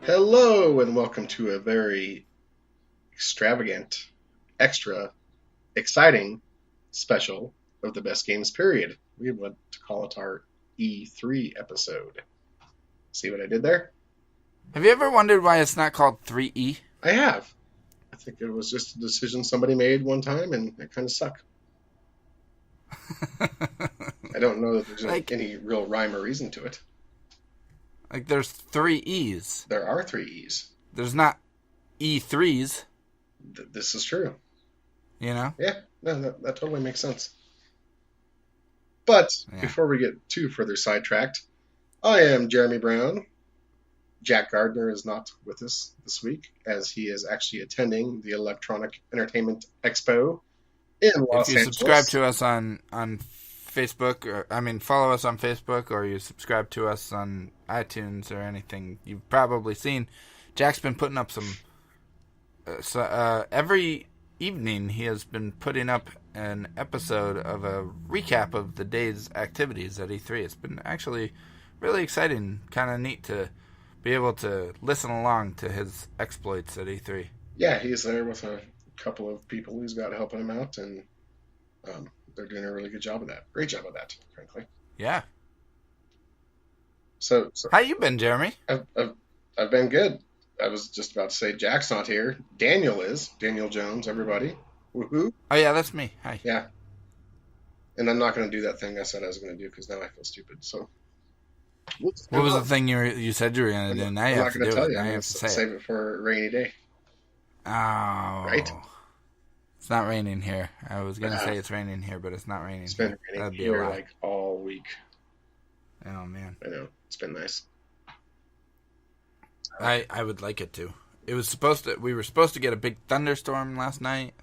Hello, and welcome to a very extravagant, extra, exciting special of the best games period. We want to call it our E3 episode. See what I did there? Have you ever wondered why it's not called 3E? I have. I think it was just a decision somebody made one time, and it kind of sucked. I don't know that there's any real rhyme or reason to it. Like, there's 3 E's. There are 3 E's. There's not E3s. This is true. You know? Yeah, no, that totally makes sense. But before we get too further sidetracked, I am Jeremy Brown. Jack Gardner is not with us this week, as he is actually attending the Electronic Entertainment Expo in Los Angeles. If you subscribe to us on Facebook, follow us on Facebook, or you subscribe to us on iTunes or anything, you've probably seen Jack's been putting up some. Every evening he has been putting up an episode of a recap of the day's activities at E3. It's been actually really exciting, kind of neat to be able to listen along to his exploits at E3. Yeah, he's there with a couple of people he's got helping him out, and they're doing a really good job of that. Great job of that, frankly. Yeah. So how you been, Jeremy? I've been good. I was just about to say Jack's not here. Daniel is. Daniel Jones, everybody. Woohoo. Oh, yeah, that's me. Hi. Yeah. And I'm not going to do that thing I said I was going to do because now I feel stupid. So. What was the thing you said you were going to do? Now you have to do it. Now you have to say it. Save it for a rainy day. Oh. Right? It's not raining here. I was going to say it's raining here, but it's not raining. It's been raining here like all week. Oh, man. I know. It's been nice. I would like it to. We were supposed to get a big thunderstorm last night,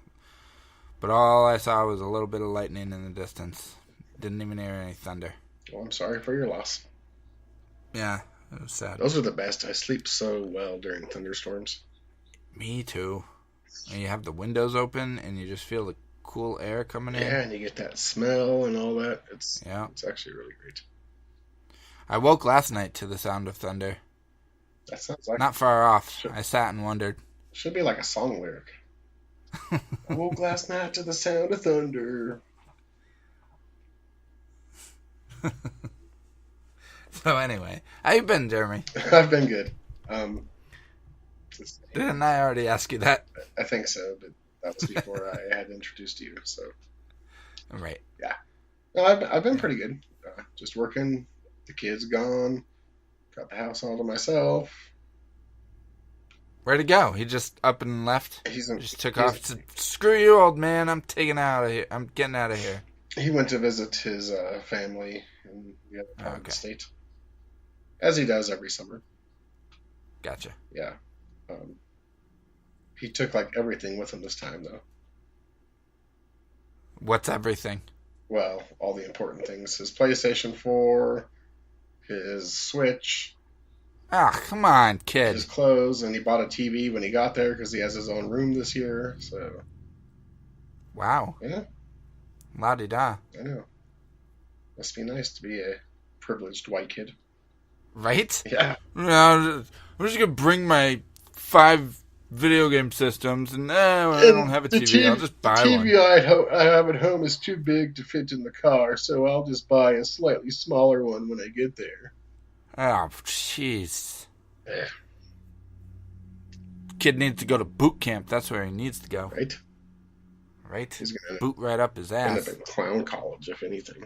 but all I saw was a little bit of lightning in the distance. Didn't even hear any thunder. Well, I'm sorry for your loss. Yeah, it was sad. Those are the best. I sleep so well during thunderstorms. Me too. And you have the windows open, and you just feel the cool air coming in. Yeah, and you get that smell and all that. It's actually really great. I woke last night to the sound of thunder. That sounds like not far off. I sat and wondered. Should be like a song lyric. I woke last night to the sound of thunder. So anyway, how you been, Jeremy? I've been good. Didn't I already ask you that? I think so, but that was before I had introduced you. So. Right. Yeah. No, I've been pretty good. Just working. The kids gone. Got the house all to myself. Where'd he go? He just up and left? Took off. Said, screw you, old man. I'm taking out of here. I'm getting out of here. He went to visit his family in the other part of the state. As he does every summer. Gotcha. Yeah. He took like everything with him this time, though. What's everything? Well, all the important things. His PlayStation 4... his Switch. Come on, kid. His clothes, and he bought a TV when he got there because he has his own room this year. So. Wow. Yeah. La-di-da. I know. Must be nice to be a privileged white kid. Right? Yeah. No, I'm just gonna bring my 5 video game systems, and I don't have a TV. I'll just buy one. The TV I have at home is too big to fit in the car, so I'll just buy a slightly smaller one when I get there. Oh, jeez. Yeah. Kid needs to go to boot camp. That's where he needs to go. Right? He's gonna boot right up his ass. End up in clown college, if anything.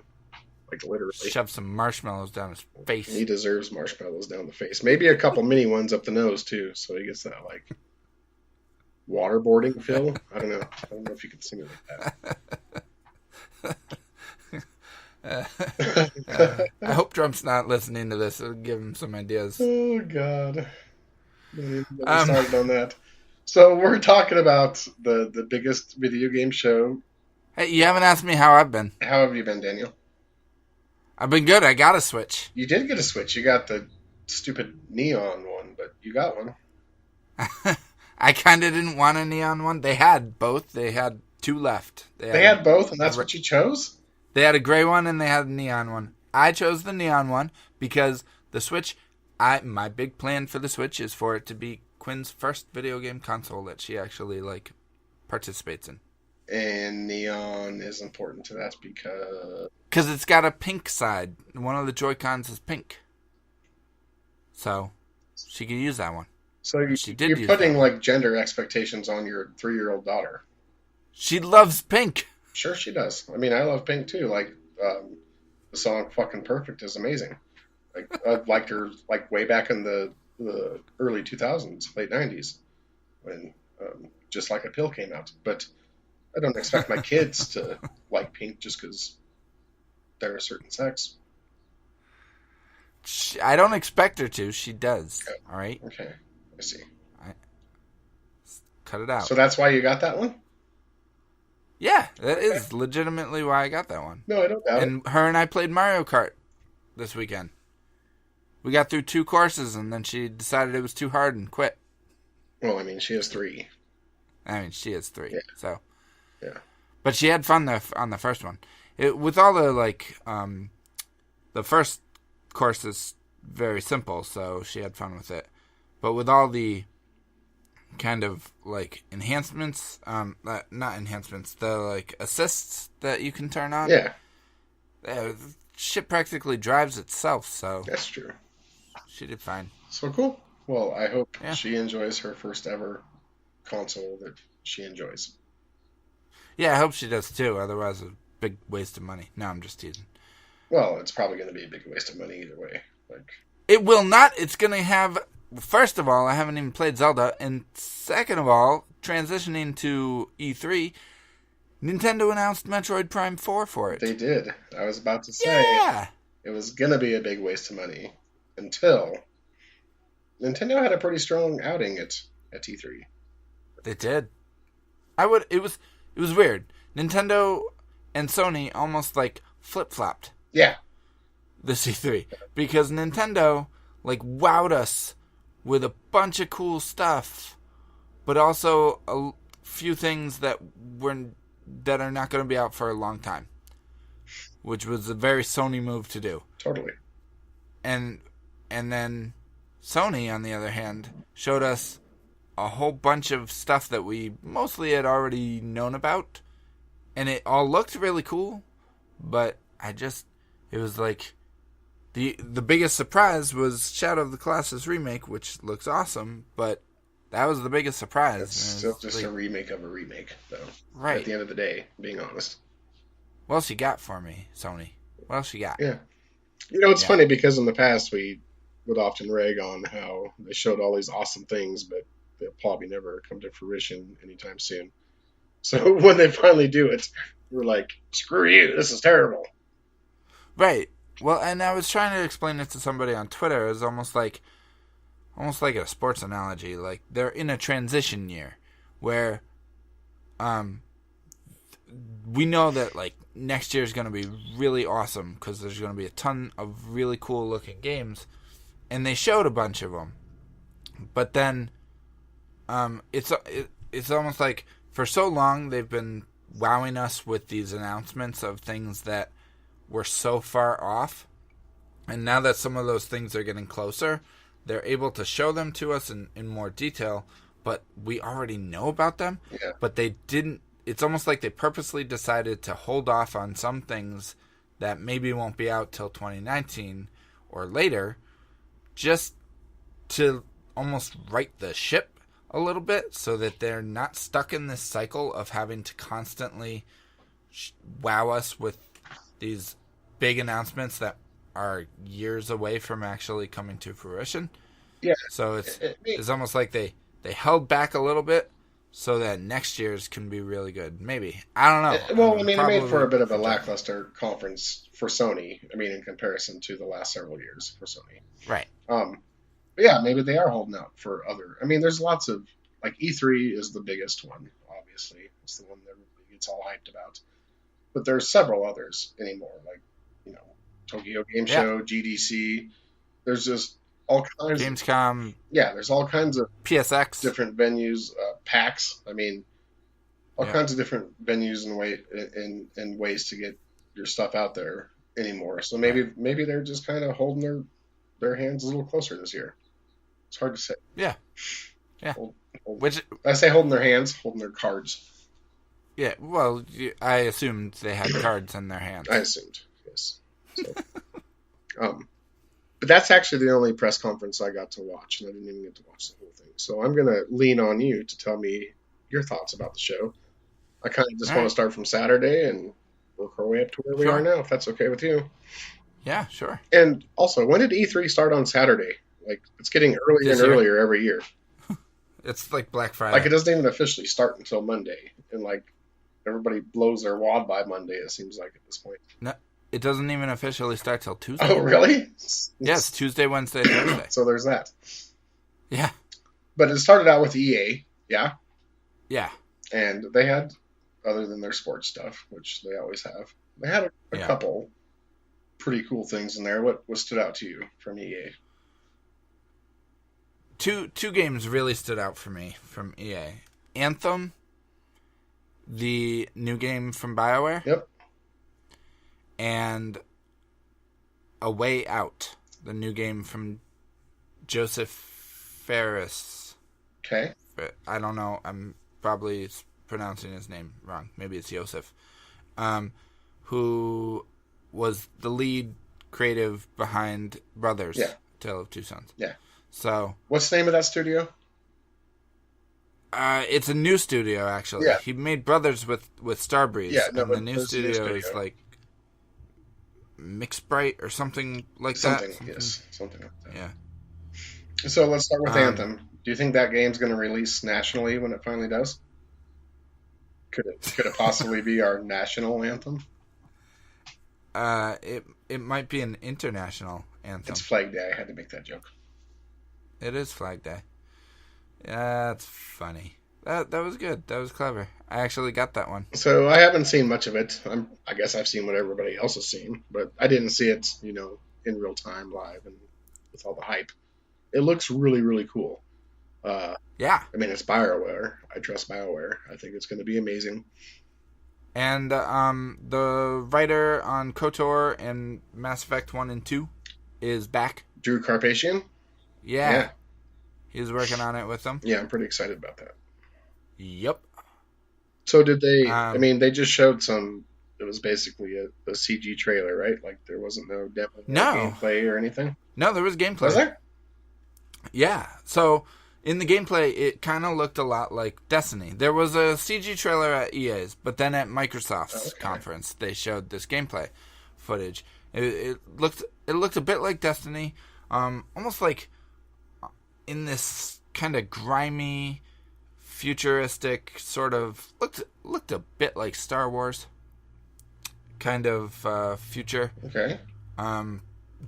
Like, literally. Shove some marshmallows down his face. He deserves marshmallows down the face. Maybe a couple mini ones up the nose, too, so he gets that, like... waterboarding feel? I don't know. I don't know if you can simulate that. I hope Trump's not listening to this. It'll give him some ideas. Oh, God. Don't even get me started on that. So we're talking about the biggest video game show. Hey, you haven't asked me how I've been. How have you been, Daniel? I've been good. I got a Switch. You did get a Switch. You got the stupid neon one, but you got one. I kind of didn't want a neon one. They had both. They had 2 left. They had both, and that's what you chose? They had a gray one, and they had a neon one. I chose the neon one because the Switch, My big plan for the Switch is for it to be Quinn's first video game console that she actually participates in. And neon is important to that because it's got a pink side. One of the Joy-Cons is pink, so she could use that one. So you're putting gender expectations on your 3-year-old daughter. She loves pink. Sure, she does. I mean, I love pink too. The song "Fucking Perfect" is amazing. I liked her way back in the early 2000s, late 90s, when Just Like a Pill came out. But I don't expect my kids to like pink just because they're a certain sex. I don't expect her to. She does. Okay. All right. Okay. I see. Cut it out. So that's why you got that one? Yeah, that is legitimately why I got that one. No, I don't doubt it. And her and I played Mario Kart this weekend. We got through 2 courses, and then she decided it was too hard and quit. Well, I mean, she is 3. She is 3. Yeah. So. Yeah. But she had fun on the first one. With all the the first course is very simple, so she had fun with it. But with all the kind of enhancements, not enhancements, the assists that you can turn on. Yeah. Shit practically drives itself, so. That's true. She did fine. So cool. Well, I hope she enjoys her first ever console that she enjoys. Yeah, I hope she does too. Otherwise, a big waste of money. No, I'm just teasing. Well, it's probably going to be a big waste of money either way. It will not. It's going to have. First of all, I haven't even played Zelda, and second of all, transitioning to E3, Nintendo announced Metroid Prime 4 for it. They did. I was about to say it was going to be a big waste of money until Nintendo had a pretty strong outing at E3. They did. It was weird. Nintendo and Sony almost flip-flopped. Yeah. The C3. Because Nintendo wowed us with a bunch of cool stuff, but also a few things that are not going to be out for a long time, which was a very Sony move to do. Totally. And then Sony, on the other hand, showed us a whole bunch of stuff that we mostly had already known about, and it all looked really cool, but it was the biggest surprise was Shadow of the Colossus remake, which looks awesome, but that was the biggest surprise. It's still just a remake of a remake, though. Right. At the end of the day, being honest. What else you got for me, Sony? What else you got? Yeah. It's funny because in the past we would often rag on how they showed all these awesome things, but they'll probably never come to fruition anytime soon. So when they finally do it, we're like, screw you, this is terrible. Right. Well, and I was trying to explain it to somebody on Twitter. It was almost like a sports analogy. They're in a transition year where we know that next year is going to be really awesome because there's going to be a ton of really cool looking games, and they showed a bunch of them. But then it's almost like for so long they've been wowing us with these announcements of things that were so far off, and now that some of those things are getting closer, they're able to show them to us in more detail, but we already know about them. Yeah. But they didn't. It's almost like they purposely decided to hold off on some things that maybe won't be out till 2019 or later, just to almost right the ship a little bit so that they're not stuck in this cycle of having to constantly wow us with these big announcements that are years away from actually coming to fruition. Yeah. So it's almost like they held back a little bit so that next year's can be really good. Maybe. I don't know. Well, it made for a bit of a lackluster conference for Sony. In comparison to the last several years for Sony. Right. But yeah, maybe they are holding out for other. There's lots of E3 is the biggest one. Obviously, it's the one that everybody gets all hyped about. But there's several others anymore, Tokyo Game Show, GDC. There's just all kinds. Gamescom. Yeah, there's all kinds of PSX, different venues, PAX. All kinds of different venues and ways to get your stuff out there anymore. So maybe they're just kind of holding their hands a little closer this year. It's hard to say. Yeah. Which I say holding their hands, holding their cards. Yeah, well, I assumed they had cards in their hands. I assumed, yes. So, but that's actually the only press conference I got to watch, and I didn't even get to watch the whole thing. So I'm going to lean on you to tell me your thoughts about the show. I kind of just want to start from Saturday and work our way up to where we are now, if that's okay with you. Yeah, sure. And also, when did E3 start on Saturday? Like, it's getting earlier and earlier every year. It's like Black Friday. Like, it doesn't even officially start until Monday. And, like, everybody blows their wad by Monday, it seems like, at this point. No, it doesn't even officially start till Tuesday. Oh, really? Yes, Tuesday, Wednesday, Thursday. So there's that. Yeah. But it started out with EA, yeah? Yeah. And they had, other than their sports stuff, which they always have, they had a couple pretty cool things in there. What stood out to you from EA? Two games really stood out for me from EA. Anthem, the new game from BioWare. Yep. And A Way Out, the new game from Joseph Fares. Okay. I don't know. I'm probably pronouncing his name wrong. Maybe it's Joseph. Who was the lead creative behind Brothers, Tale of Two Sons. Yeah. So, what's the name of that studio? It's a new studio, actually. Yeah. He made Brothers with Starbreeze. Yeah, no, and the new studio is like Mixbright or something like something, that. Yes, something like that. Yeah. So let's start with Anthem. Do you think that game's going to release nationally when it finally does? Could it possibly be our national anthem? It might be an international anthem. It's Flag Day. I had to make that joke. It is Flag Day. Yeah, that's funny. That was good. That was clever. I actually got that one. So I haven't seen much of it. I guess I've seen what everybody else has seen, but I didn't see it, in real time, live, and with all the hype. It looks really, really cool. Yeah. I mean, it's BioWare. I trust BioWare. I think it's going to be amazing. And the writer on KOTOR and Mass Effect 1 and 2 is back. Drew Carpathian? Yeah. He's working on it with them. Yeah, I'm pretty excited about that. Yep. So did they... they just showed some... It was basically a CG trailer, right? Like, there wasn't no demo, gameplay or anything? No, there was gameplay. Was there? Yeah. So, in the gameplay, it kind of looked a lot like Destiny. There was a CG trailer at EA's, but then at Microsoft's conference, they showed this gameplay footage. It looked a bit like Destiny, almost like in this kind of grimy, futuristic sort of looked a bit like Star Wars kind of future. Okay.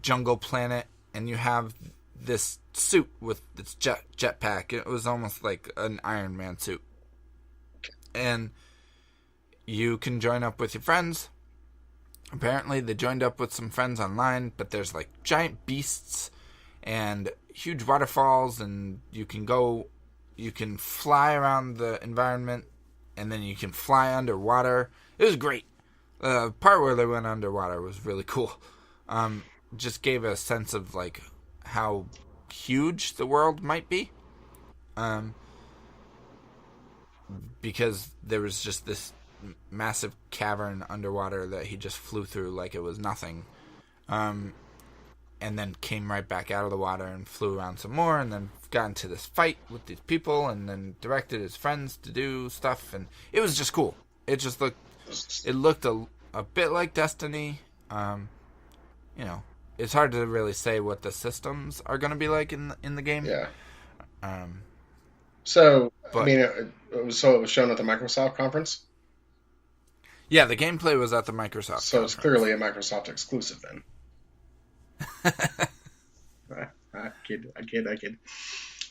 Jungle planet, and you have this suit with its jetpack. It was almost like an Iron Man suit. And you can join up with your friends. Apparently, they joined up with some friends online, but there's like giant beasts and huge waterfalls, and you can fly around the environment, and then you can fly underwater. It was great. The part where they went underwater was really cool. Just gave a sense of like how huge the world might be, because there was just this massive cavern underwater that he just flew through like it was nothing, and then came right back out of the water and flew around some more, and then got into this fight with these people, and then directed his friends to do stuff, and it was just cool. It looked a bit like Destiny. It's hard to really say what the systems are going to be like in the game. Yeah. It was shown at the Microsoft conference? Yeah, the gameplay was at the Microsoft conference. So it's clearly a Microsoft exclusive then. I kid.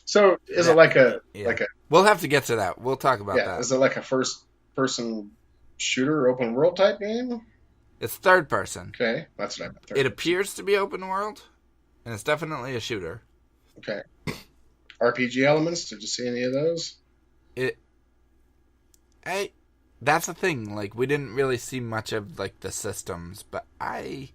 So is it like a... We'll have to get to that. We'll talk about that. Is it like a first-person shooter, open world type game? It's third person. Okay, that's what I meant. It appears to be open world, and it's definitely a shooter. Okay. RPG elements? Did you see any of those? That's the thing. Like, we didn't really see much of like the systems, but I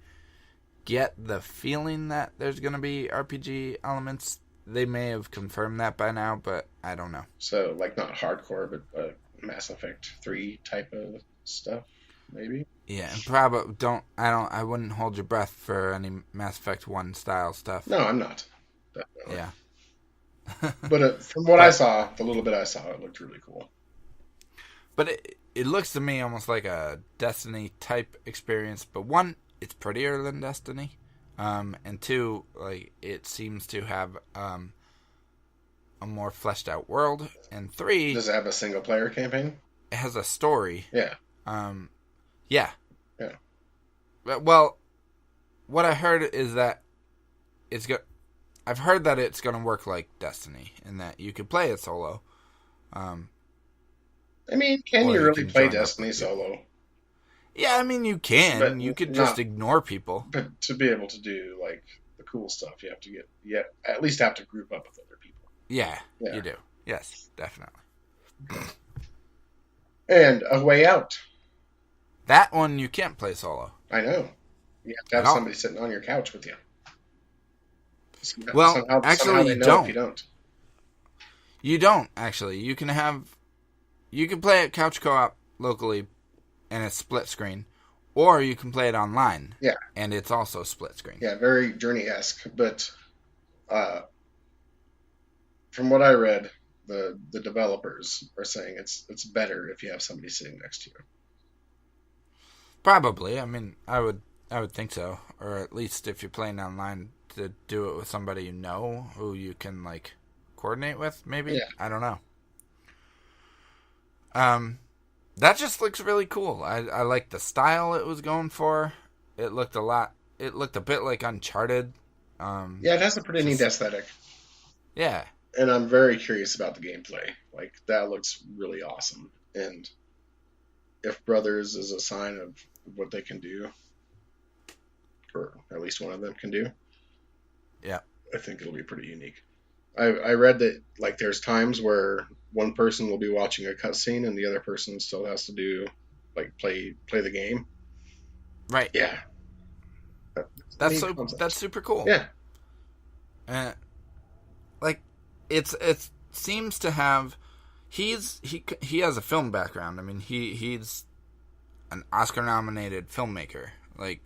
get the feeling that there's going to be RPG elements. They may have confirmed that by now, but I don't know. So, like, not hardcore, but Mass Effect 3 type of stuff, maybe? Yeah, and probably I wouldn't hold your breath for any Mass Effect 1 style stuff. No, I'm not. Definitely. Yeah. But from what I saw, the little bit I saw, it looked really cool. But it looks to me almost like a Destiny type experience. But one, it's prettier than Destiny, and two, like it seems to have a more fleshed out world. And three, does it have a single player campaign? It has a story. Yeah. Yeah. Yeah. Well, what I heard is that it's good. I've heard that it's going to work like Destiny, in that you could play it solo. I mean, can you really play Destiny solo? Yeah, I mean, you can. But you could just ignore people. But to be able to do, like, the cool stuff, you have to at least have to group up with other people. Yeah, you do. Yes, definitely. And A Way Out. That one you can't play solo. I know. You have to have somebody sitting on your couch with you. Actually, you don't. If you don't. You don't, actually. You can play it couch co-op locally, and it's split screen. Or you can play it online. Yeah. And it's also split screen. Yeah, very Journey-esque. But from what I read, the developers are saying it's better if you have somebody sitting next to you. Probably. I mean, I would think so. Or at least if you're playing online, to do it with somebody you know, who you can, like, coordinate with, maybe? Yeah. I don't know. That just looks really cool. I like the style it was going for. It looked a bit like Uncharted. Yeah, it has a pretty neat aesthetic. Yeah. And I'm very curious about the gameplay. Like, that looks really awesome. And if Brothers is a sign of what they can do, or at least one of them can do, yeah, I think it'll be pretty unique. I read that, like, there's times where one person will be watching a cutscene and the other person still has to do, like, play the game. Right. Yeah. That's super cool. Yeah. Like, it seems to have he has a film background. I mean, he's an Oscar nominated filmmaker. Like,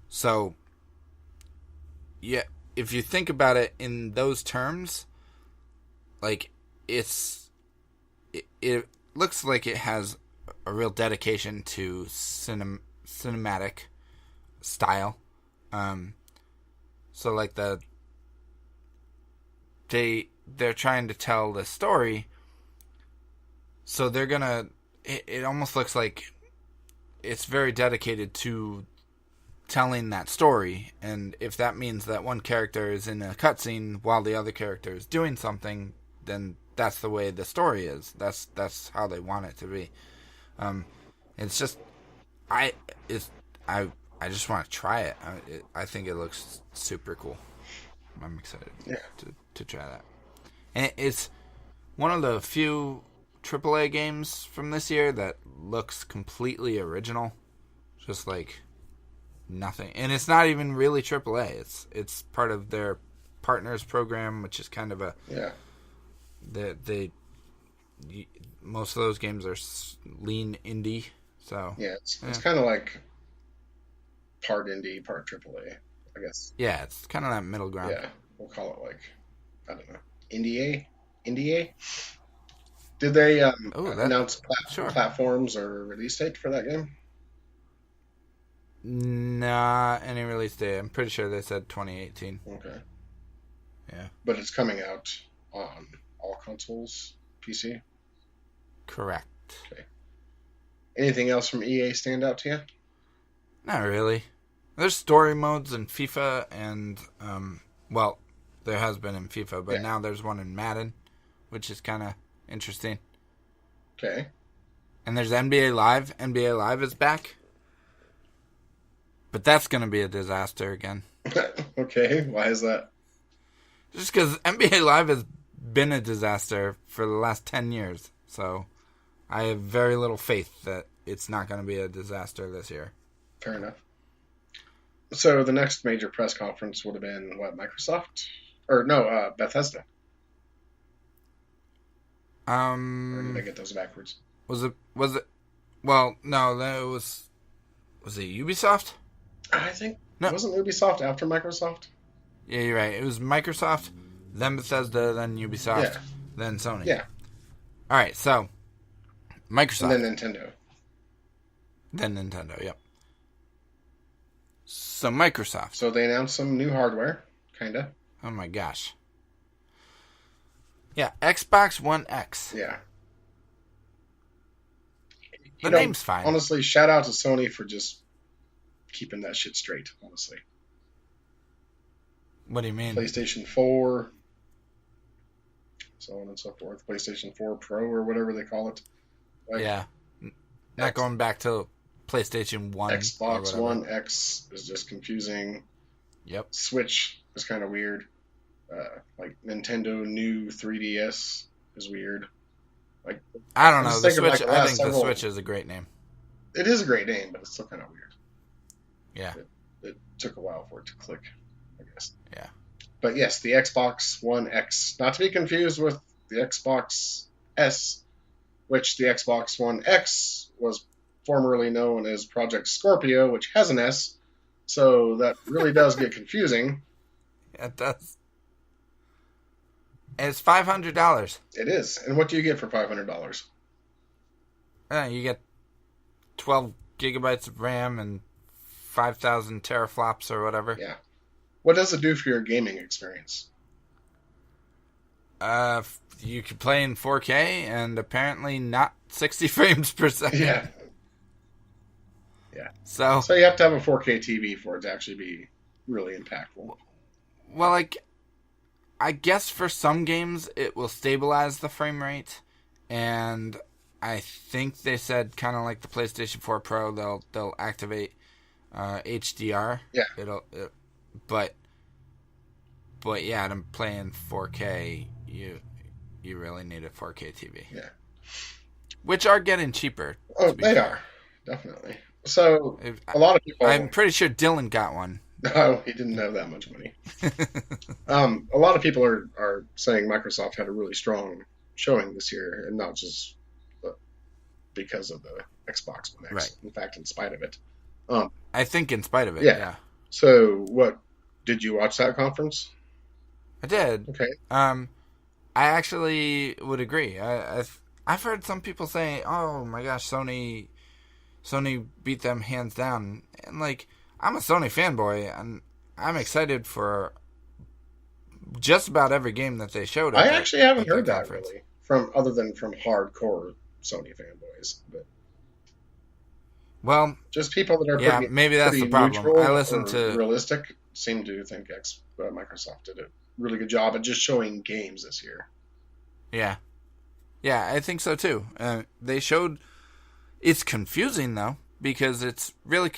so yeah, if you think about it in those terms, like, it looks like it has a real dedication to cinematic style. So, like, they're trying to tell the story, so they're gonna. It almost looks like it's very dedicated to telling that story, and if that means that one character is in a cutscene while the other character is doing something, then that's the way the story is. That's how they want it to be. It's just I just want to try it. I think it looks super cool. I'm excited to try that. And it's one of the few AAA games from this year that looks completely original. Just like nothing. And it's not even really AAA. It's part of their partners program, which is kind of a... Yeah. Most of those games are lean indie, so... Yeah, it's kind of like part indie, part AAA, I guess. Yeah, it's kind of that middle ground. Yeah, we'll call it, like, I don't know, Indie? Did they announce platforms or release date for that game? Nah, any release date. I'm pretty sure they said 2018. Okay. Yeah. But it's coming out on all consoles, PC? Correct. Okay. Anything else from EA stand out to you? Not really. There's story modes in FIFA and, well, there has been in FIFA, but now there's one in Madden, which is kind of interesting. Okay. And there's NBA Live. NBA Live is back. But that's going to be a disaster again. Okay, why is that? Just because NBA Live has been a disaster for the last 10 years. So I have very little faith that it's not going to be a disaster this year. Fair enough. So the next major press conference would have been what, Microsoft? Or no, Bethesda. Or did I get those backwards? Was it? Well, no, that was. Was it Ubisoft? I think No. Wasn't Ubisoft after Microsoft? Yeah, you're right. It was Microsoft, then Bethesda, then Ubisoft, Yeah. then Sony. Yeah. All right, so Microsoft, And then Nintendo. then Nintendo. Yep. So Microsoft. So they announced some new hardware, kinda. Oh my gosh. Yeah, Xbox One X. Yeah. The name's fine. Honestly, shout out to Sony for just keeping that shit straight, honestly. What do you mean? PlayStation 4, so on and so forth. PlayStation 4 Pro or whatever they call it. Like, yeah. Not going back to PlayStation 1. Xbox One X is just confusing. Yep. Switch is kind of weird. Like Nintendo new 3DS is weird. Like, I don't know. The Switch. I think the Switch is a great name. It is a great name, but it's still kind of weird. Yeah. It took a while for it to click, I guess. Yeah. But yes, the Xbox One X, not to be confused with the Xbox S, which the Xbox One X was formerly known as Project Scorpio, which has an S. So that really does get confusing. Yeah, it does. And it's $500. It is. And what do you get for $500? You get 12 gigabytes of RAM and 5,000 teraflops or whatever. Yeah. What does it do for your gaming experience? You can play in 4K and apparently not 60 frames per second. Yeah. Yeah. So you have to have a 4K TV for it to actually be really impactful. Well, like, I guess for some games it will stabilize the frame rate, and I think they said kind of like the PlayStation 4 Pro, they'll activate HDR. Yeah. But yeah, to play in 4K, you really need a 4K TV. Yeah. Which are getting cheaper. Oh, they are. Definitely. So, a lot of people... I'm pretty sure Dylan got one. No, he didn't have that much money. A lot of people are saying Microsoft had a really strong showing this year, and not just because of the Xbox One X. Right. In fact, in spite of it. I think in spite of it, yeah. yeah. So, did you watch that conference? I did. Okay. I actually would agree. I've heard some people say, "Oh my gosh, Sony beat them hands down," and like, I'm a Sony fanboy, and I'm excited for just about every game that they showed. I actually haven't heard that really other than from hardcore Sony fanboys, but well, just people that are maybe that's the problem. I listen to realistic seem to think Microsoft did a really good job at just showing games this year. Yeah, I think so too. They showed. It's confusing though because it's really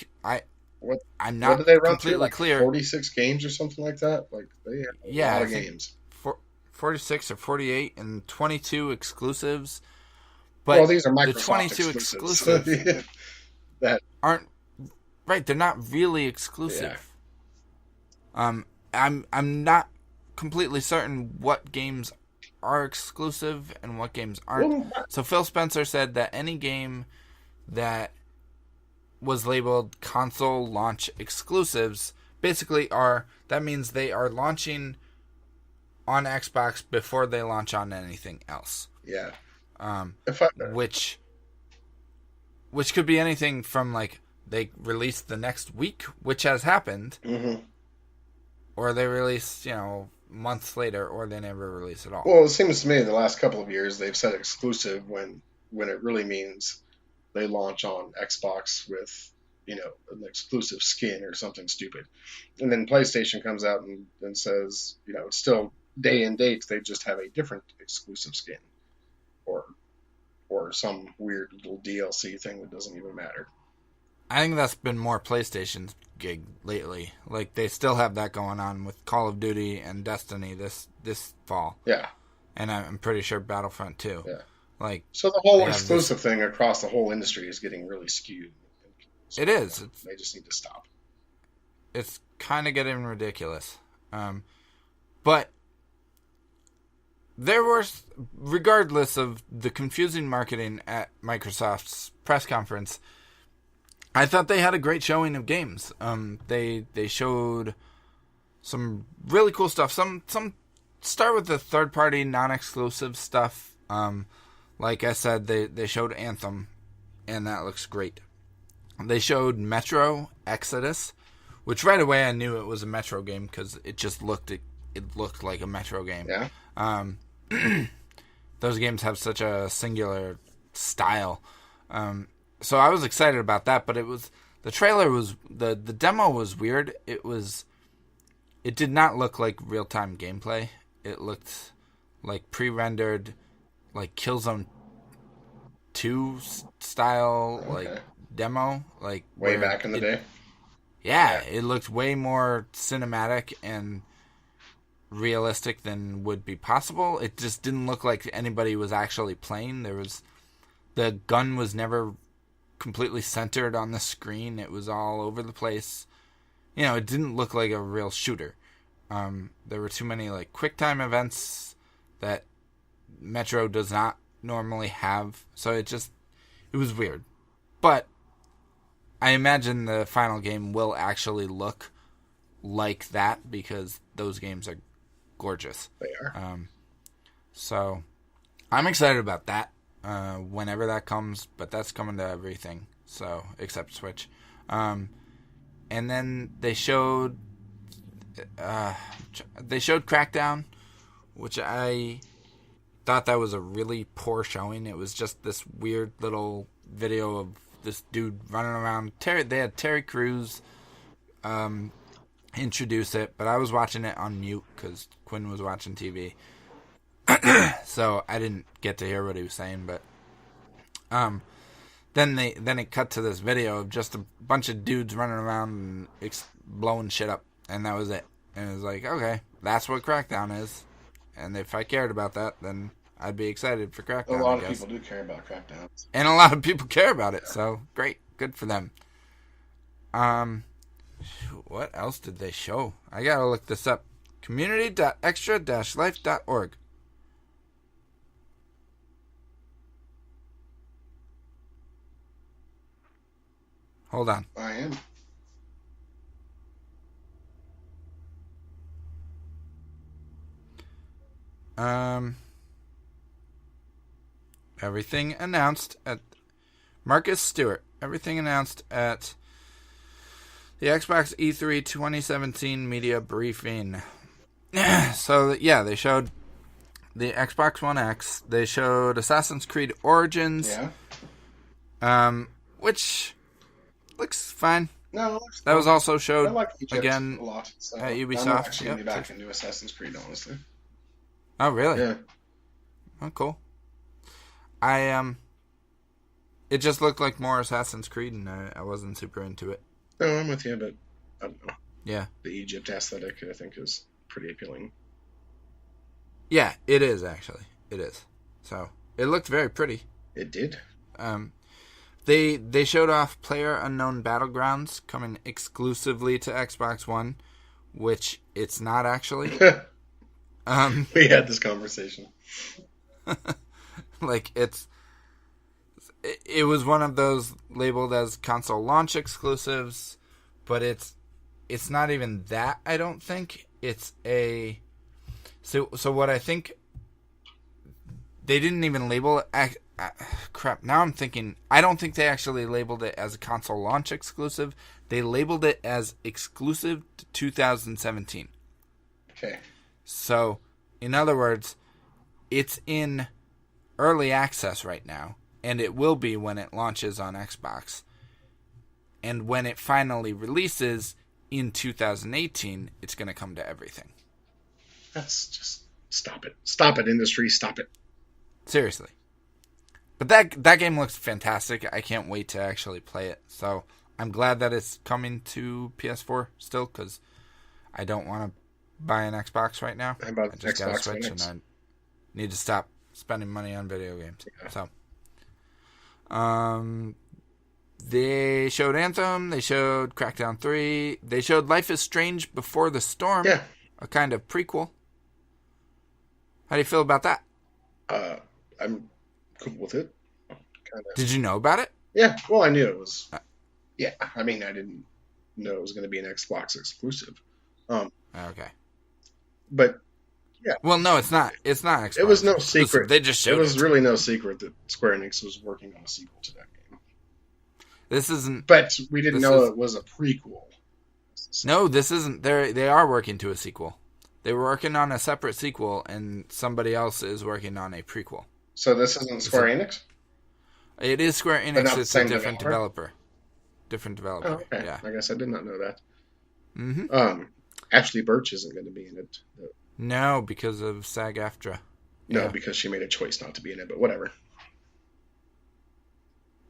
I'm not what did they run completely through, like clear. 46 games or something like that. Like they had a lot of games. 46 or 48 and 22 exclusives. But these are Microsoft the 22 exclusives that aren't right. They're not really exclusive. Yeah. I'm not completely certain what games are exclusive and what games aren't. So Phil Spencer said that any game that was labeled console launch exclusives basically that means they are launching on Xbox before they launch on anything else. Yeah. Which could be anything from like they release the next week, which has happened, or they release months later, or they never release at all. Well, it seems to me the last couple of years they've said exclusive when it really means they launch on Xbox with an exclusive skin or something stupid, and then PlayStation comes out and says it's still day and date, they just have a different exclusive skin or some weird little DLC thing that doesn't even matter. I think that's been more PlayStation's gig lately. Like they still have that going on with Call of Duty and Destiny this fall. Yeah. And I'm pretty sure Battlefront too. Yeah. Like so the whole exclusive thing across the whole industry is getting really skewed. It is. They just need to stop. it's kind of getting ridiculous. But there was, regardless of the confusing marketing at Microsoft's press conference, I thought they had a great showing of games. They showed some really cool stuff. Some start with the third-party, non-exclusive stuff. Like I said, they showed Anthem, and that looks great. They showed Metro Exodus, which right away I knew it was a Metro game because it just looked like a Metro game. Yeah. Those games have such a singular style. So I was excited about that, but the trailer was the demo was weird. It did not look like real-time gameplay. It looked like pre-rendered, like Killzone 2 style, like demo, like way back in the day. Yeah, it looked way more cinematic and realistic than would be possible. It just didn't look like anybody was actually playing. The gun was never completely centered on the screen. It was all over the place. It didn't look like a real shooter. There were too many like QuickTime events that Metro does not normally have. So it was weird. But I imagine the final game will actually look like that because those games are gorgeous. They are. So I'm excited about that whenever that comes, but that's coming to everything, so except Switch. And then they showed Crackdown, which I thought that was a really poor showing. It was just this weird little video of this dude running around. They had Terry Crews introduce it, but I was watching it on mute because Quinn was watching TV. So I didn't get to hear what he was saying, but then it cut to this video of just a bunch of dudes running around and blowing shit up, and that was it. And it was like, okay, that's what Crackdown is, and if I cared about that, then I'd be excited for Crackdown. A lot of people do care about Crackdown, and a lot of people care about it. So great, good for them. What else did they show? I gotta look this up. Community.extra-life.org. Hold on. I am. Everything announced at Marcus Stewart. Everything announced at the Xbox E3 2017 media briefing. So yeah, they showed the Xbox One X. They showed Assassin's Creed Origins. Yeah. Which looks fine. No, it looks that was also showed I like again a lot, so at Ubisoft. I'm actually gonna be back into Assassin's Creed, honestly. Oh really? Yeah. Oh cool. It just looked like more Assassin's Creed, and I wasn't super into it. No, I'm with you, but I don't know. Yeah. The Egypt aesthetic, I think, is pretty appealing. Yeah, it is, actually. It is. So, it looked very pretty. It did. They showed off PlayerUnknown Battlegrounds coming exclusively to Xbox One, which it's not actually. We had this conversation. Like, it was one of those labeled as console launch exclusives, but it's not even that, I don't think. It's a... So what I think... They didn't even label it... crap, now I'm thinking... I don't think they actually labeled it as a console launch exclusive. They labeled it as exclusive to 2017. Okay. So, in other words, it's in early access right now, and it will be when it launches on Xbox. And when it finally releases in 2018, it's going to come to everything. That's just... Stop it. Stop it, industry. Stop it. Seriously. But that game looks fantastic. I can't wait to actually play it. So I'm glad that it's coming to PS4 still, because I don't want to buy an Xbox right now. How about I just got a Switch, and I need to stop spending money on video games. Yeah. So, They showed Anthem. They showed Crackdown 3. They showed Life is Strange Before the Storm. Yeah. A kind of prequel. How do you feel about that? I'm cool with it. Kinda. Did you know about it? Yeah. Well, I knew it was. Yeah. I mean, I didn't know it was going to be an Xbox exclusive. Okay. But yeah. Well, no, it's not. It's not Xbox. It was no secret. They just showed it. It was really no secret that Square Enix was working on a sequel to that game. This isn't. But we didn't know it was a prequel. No, this isn't. They are working to a sequel. They were working on a separate sequel, and somebody else is working on a prequel. So this isn't Square Enix? It is Square Enix. It's a different developer. Different developer. Oh, okay. Yeah. I guess I did not know that. Mm-hmm. Ashley Birch isn't going to be in it. No, because of SAG-AFTRA. No, because she made a choice not to be in it, but whatever.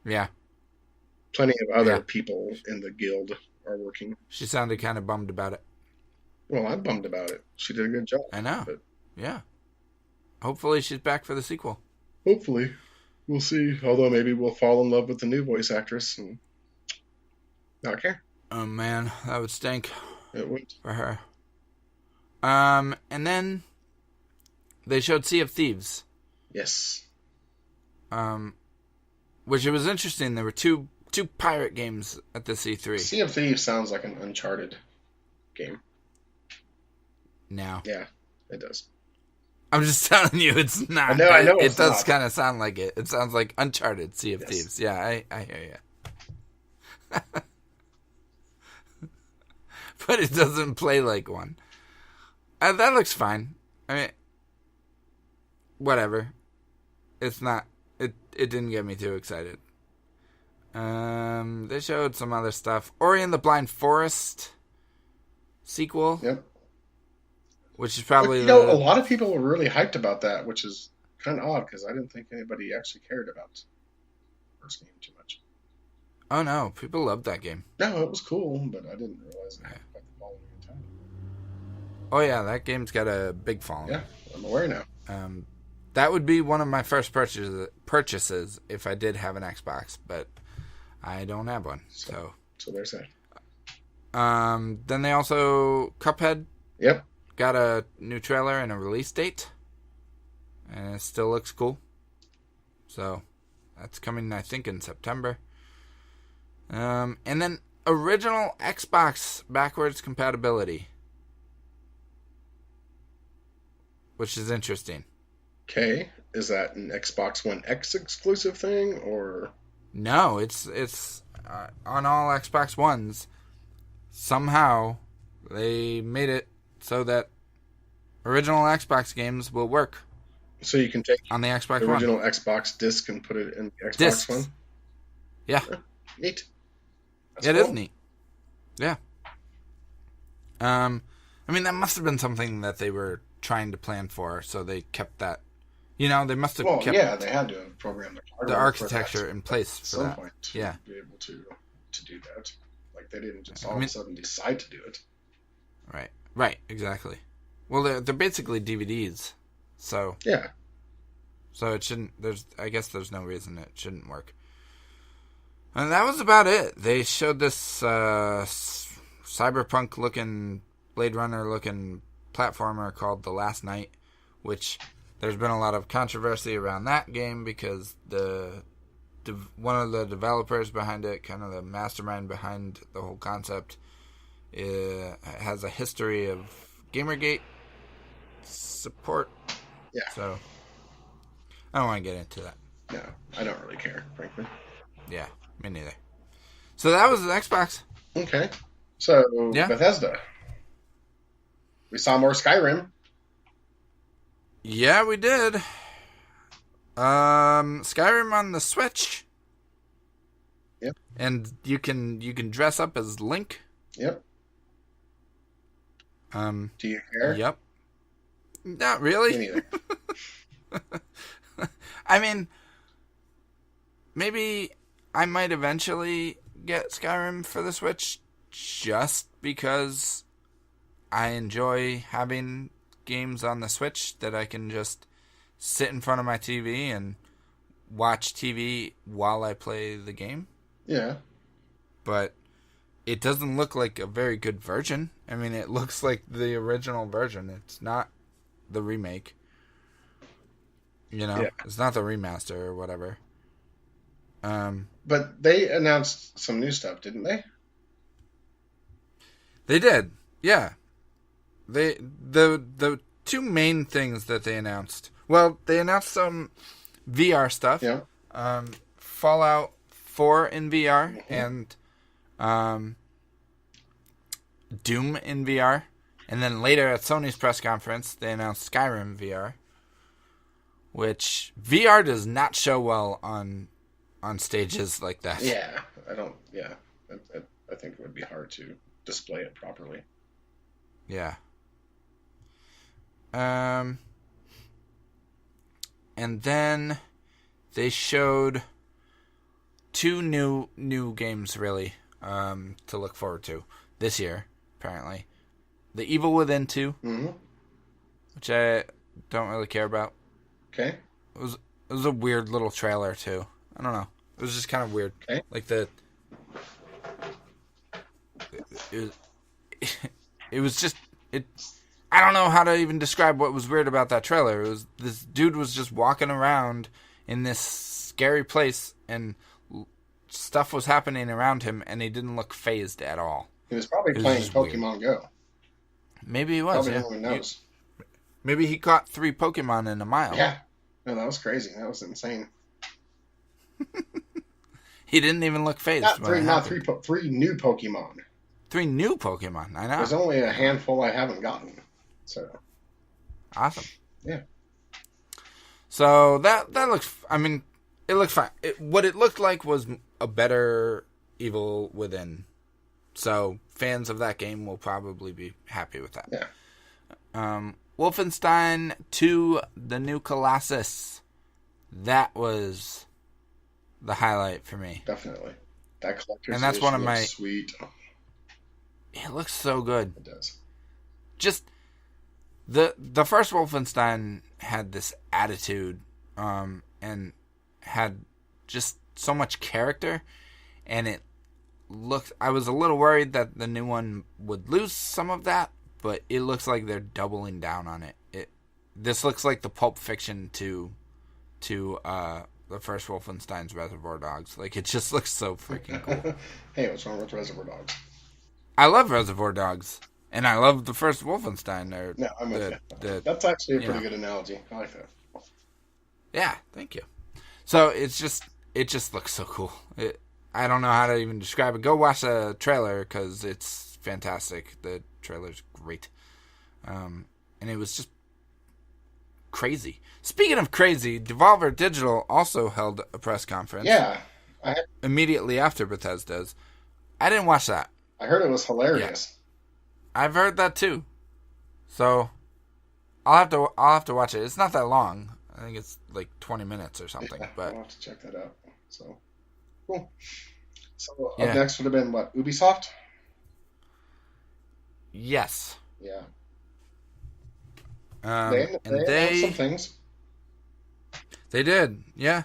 Yeah. Plenty of other people in the guild are working. She sounded kind of bummed about it. Well, I'm bummed about it. She did a good job. I know. Yeah. Hopefully she's back for the sequel. Hopefully. We'll see. Although maybe we'll fall in love with the new voice actress and not care. Oh, man. That would stink. It would. For her. And then they showed Sea of Thieves. Yes. Which it was interesting. There were two pirate games at the C3. Sea of Thieves sounds like an Uncharted game. No. Yeah, it does. I'm just telling you, it's not. I know it does kind of sound like it. It sounds like Uncharted Sea of Thieves. Yeah, I hear you. But it doesn't play like one. That looks fine. I mean, whatever. It's not. It didn't get me too excited. They showed some other stuff. Ori and the Blind Forest sequel. Yep. Which is probably a lot of people were really hyped about that, which is kind of odd because I didn't think anybody actually cared about the first game too much. Oh no, people loved that game. No, it was cool, but I didn't realize it had quite the following in time. Oh yeah, that game's got a big following. Yeah, I'm aware now. That would be one of my first purchases if I did have an Xbox, but I don't have one. So there's that. Then they also Cuphead. Yep. Got a new trailer and a release date. And it still looks cool. So, that's coming, I think, in September. And then original Xbox backwards compatibility. Which is interesting. Okay. Is that an Xbox One X exclusive thing, or...? No, it's on all Xbox Ones. Somehow, they made it so that original Xbox games will work. So you can take on the Xbox the original One. Xbox disc and put it in the Xbox Discs. One? Yeah. Neat. That's It cool. is neat. Yeah. I mean, that must have been something that they were trying to plan for, so they kept that. You know, they must have kept they had to program the architecture in place for at some that. point to be able to do that. Like, they didn't just all of a sudden decide to do it. Right, exactly. Well, they're basically DVDs, so yeah. So it shouldn't. I guess there's no reason it shouldn't work. And that was about it. They showed this cyberpunk-looking, Blade Runner-looking platformer called The Last Night, which there's been a lot of controversy around that game because one of the developers behind it, kind of the mastermind behind the whole concept, has a history of Gamergate support. Yeah. So I don't want to get into that. No, I don't really care, frankly. Yeah, me neither. So that was the Xbox. Okay. So, Bethesda. We saw more Skyrim. Yeah, we did. Skyrim on the Switch. Yep. And you can dress up as Link. Yep. Do you care? Yep. Not really. Me neither. I mean, maybe I might eventually get Skyrim for the Switch just because I enjoy having games on the Switch that I can just sit in front of my TV and watch TV while I play the game. Yeah. But it doesn't look like a very good version. I mean, it looks like the original version. It's not the remake. You know? Yeah. It's not the remaster or whatever. But they announced some new stuff, didn't they? They did. Yeah. The two main things that they announced. Well, they announced some VR stuff. Yeah. Fallout 4 in VR and Doom in VR. And then later at Sony's press conference, they announced Skyrim VR. Which VR does not show well on stages like that. Yeah. I think it would be hard to display it properly. Yeah. And then they showed two new games really to look forward to this year, apparently. The Evil Within 2, which I don't really care about. Okay. It was a weird little trailer too. I don't know. It was just kind of weird. Okay. Like it was just it. I don't know how to even describe what was weird about that trailer. It was this dude was just walking around in this scary place and stuff was happening around him, and he didn't look phased at all. He was probably playing Pokemon Go. Maybe he was. Probably no one knows. Maybe he caught 3 Pokemon in a mile. Yeah. No, that was crazy. That was insane. He didn't even look phased. Not three new Pokemon. 3 new Pokemon. I know. There's only a handful I haven't gotten. So. Awesome. Yeah. So that looks. I mean, it looked fine. What it looked like was a better Evil Within. So fans of that game will probably be happy with that. Yeah. Wolfenstein 2: The New Colossus. That was the highlight for me. Definitely. That collector's and that's one of my sweet. It looks so good. It does. Just the first Wolfenstein had this attitude, and had just so much character, and it looked. I was a little worried that the new one would lose some of that, but it looks like they're doubling down on it. This looks like the Pulp Fiction to the first Wolfenstein's Reservoir Dogs. Like, it just looks so freaking cool. Hey, what's wrong with Reservoir Dogs? I love Reservoir Dogs, and I love the first Wolfenstein. No, I'm with you. That's actually a pretty good analogy. I like that. Yeah, thank you. So it just looks so cool. I don't know how to even describe it. Go watch the trailer because it's fantastic. The trailer's great, and it was just crazy. Speaking of crazy, Devolver Digital also held a press conference. Yeah, immediately after Bethesda's. I didn't watch that. I heard it was hilarious. Yeah. I've heard that too. So I'll have to watch it. It's not that long. I think it's like 20 minutes or something. Yeah, but I'll have to check that out. So cool. So up next would have been what? Ubisoft? Yes. Yeah. They announced some things. They did, yeah.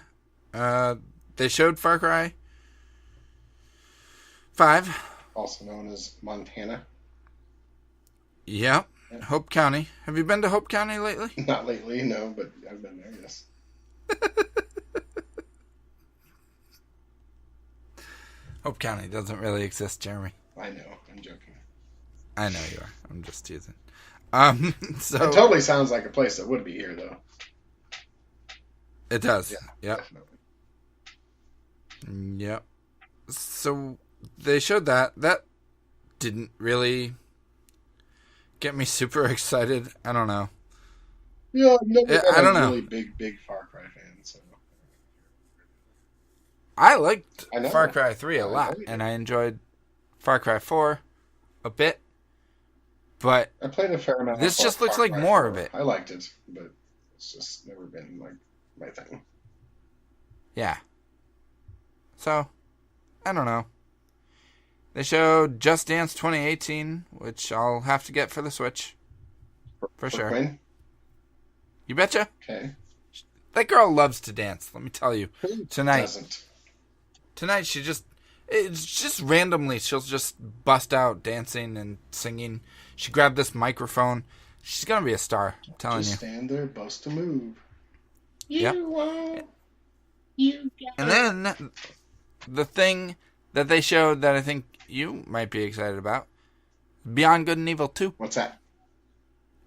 They showed Far Cry 5. Also known as Montana. Yep. Yeah. Hope County. Have you been to Hope County lately? Not lately, no, but I've been there, yes. Hope County doesn't really exist, Jeremy. I know, I'm joking. I know you are. I'm just teasing. So it totally sounds like a place that would be here, though. It does. Yeah, yep. Definitely. Yep. So they showed that. That didn't really get me super excited. I don't know. Yeah, I've never been I don't a know. really big Far Cry fan, so. I liked Far Cry 3 a lot, and I enjoyed Far Cry 4 a bit. But I played a fair amount. This just looks like more of it. I liked it, but it's just never been like my thing. Yeah. So, I don't know. They showed Just Dance 2018, which I'll have to get for the Switch. For sure. Quinn? You betcha? Okay. That girl loves to dance, let me tell you. Who Tonight. doesn't? Tonight she just It's just randomly, she'll just bust out dancing and singing. She grabbed this microphone. She's gonna be a star, I'm telling you. Just stand there, bust a move. Yep. You won't. You got. And then the thing that they showed that I think you might be excited about, Beyond Good and Evil 2. What's that?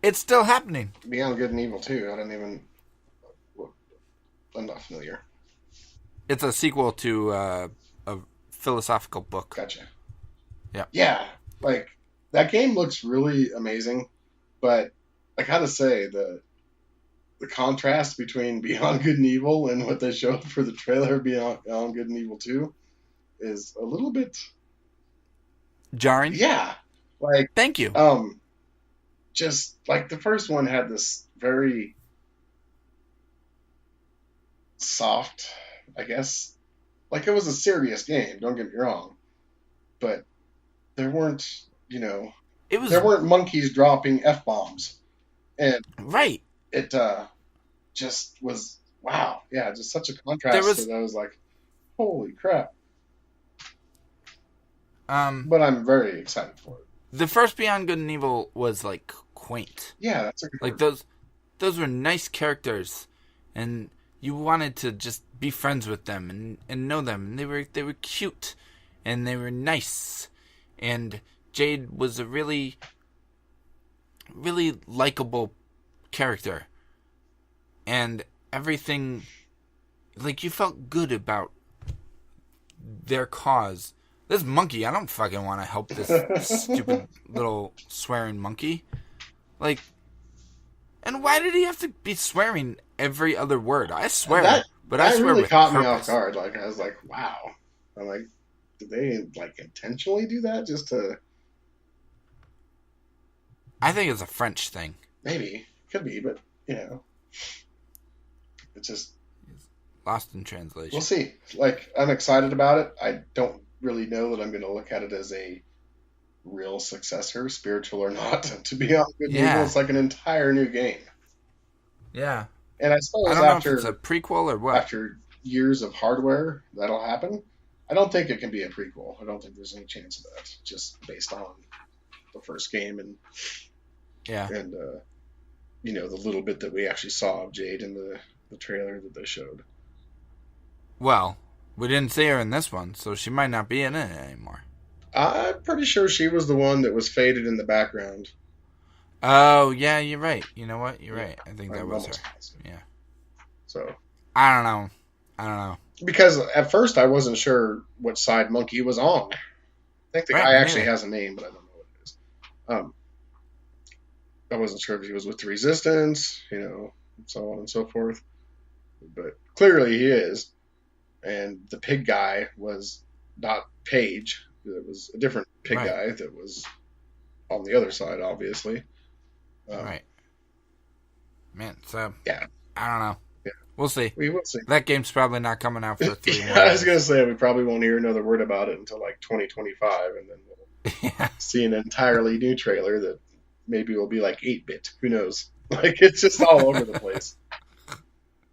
It's still happening. Beyond Good and Evil 2. I don't even. I'm not familiar. It's a sequel to a philosophical book. Gotcha. Yeah. Yeah. Like, that game looks really amazing, but I gotta say, the contrast between Beyond Good and Evil and what they showed for the trailer Beyond Good and Evil 2 is a little bit jarring. Yeah. Like, thank you. Just like the first one had this very soft, I guess. Like, it was a serious game, don't get me wrong. But there weren't, there weren't monkeys dropping F-bombs. And right. It just was, wow. Yeah, just such a contrast that I was like, holy crap. But I'm very excited for it. The first Beyond Good and Evil was, like, quaint. Yeah, that's a good like word. Those were nice characters, and you wanted to just be friends with them and know them. And they were cute, and they were nice, and Jade was a really, really likable character, and everything, like, you felt good about their cause. This monkey, I don't fucking want to help this stupid little swearing monkey. Like, and why did he have to be swearing every other word? I swear, but I swear really with caught purpose. me off guard. Like, I was like, wow. I'm like, did they, like, intentionally do that just to... I think it's a French thing. Maybe. Could be, but, it's just... Lost in translation. We'll see. Like, I'm excited about it. I don't really know that I'm going to look at it as a real successor, spiritual or not. To be honest with you, it's like an entire new game. Yeah. And I suppose I don't know if it's a prequel or what. After years of hardware, that'll happen. I don't think it can be a prequel. I don't think there's any chance of that, just based on the first game and the little bit that we actually saw of Jade in the trailer that they showed. Well, we didn't see her in this one, so she might not be in it anymore. I'm pretty sure she was the one that was faded in the background. Oh, yeah, you're right. You know what? You're right. I think that was her. Yeah. So. I don't know. Because at first I wasn't sure what side Monkey was on. I think the guy actually has a name, but I don't know what it is. I wasn't sure if he was with the Resistance, so on and so forth. But clearly he is. And the pig guy was not Paige. It was a different pig guy that was on the other side, obviously. Right. Man, so... Yeah. I don't know. Yeah. We'll see. We will see. That game's probably not coming out for 3 more I was going to say, we probably won't hear another word about it until, 2025, and then we'll see an entirely new trailer that maybe will be 8-bit. Who knows? It's just all over the place.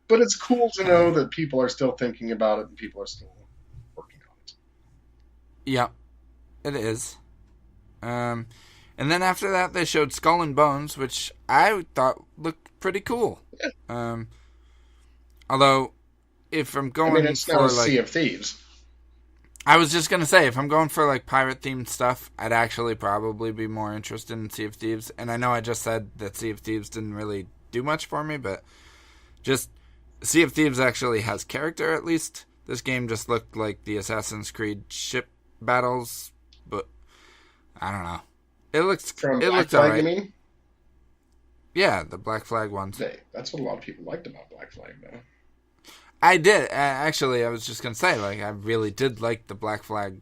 But it's cool to know that people are still thinking about it and people are still working on it. Yeah, it is. And then after that, they showed Skull and Bones, which I thought looked pretty cool. Yeah. Although, if I'm going it's for Sea of Thieves. I was just gonna say, if I'm going for pirate themed stuff, I'd actually probably be more interested in Sea of Thieves. And I know I just said that Sea of Thieves didn't really do much for me, but just Sea of Thieves actually has character, at least. This game just looked like the Assassin's Creed ship battles, but I don't know. It looks Black Flag, you mean? Yeah, the Black Flag ones. Hey, that's what a lot of people liked about Black Flag, though. I did. Actually, I was just going to say, I really did like the Black Flag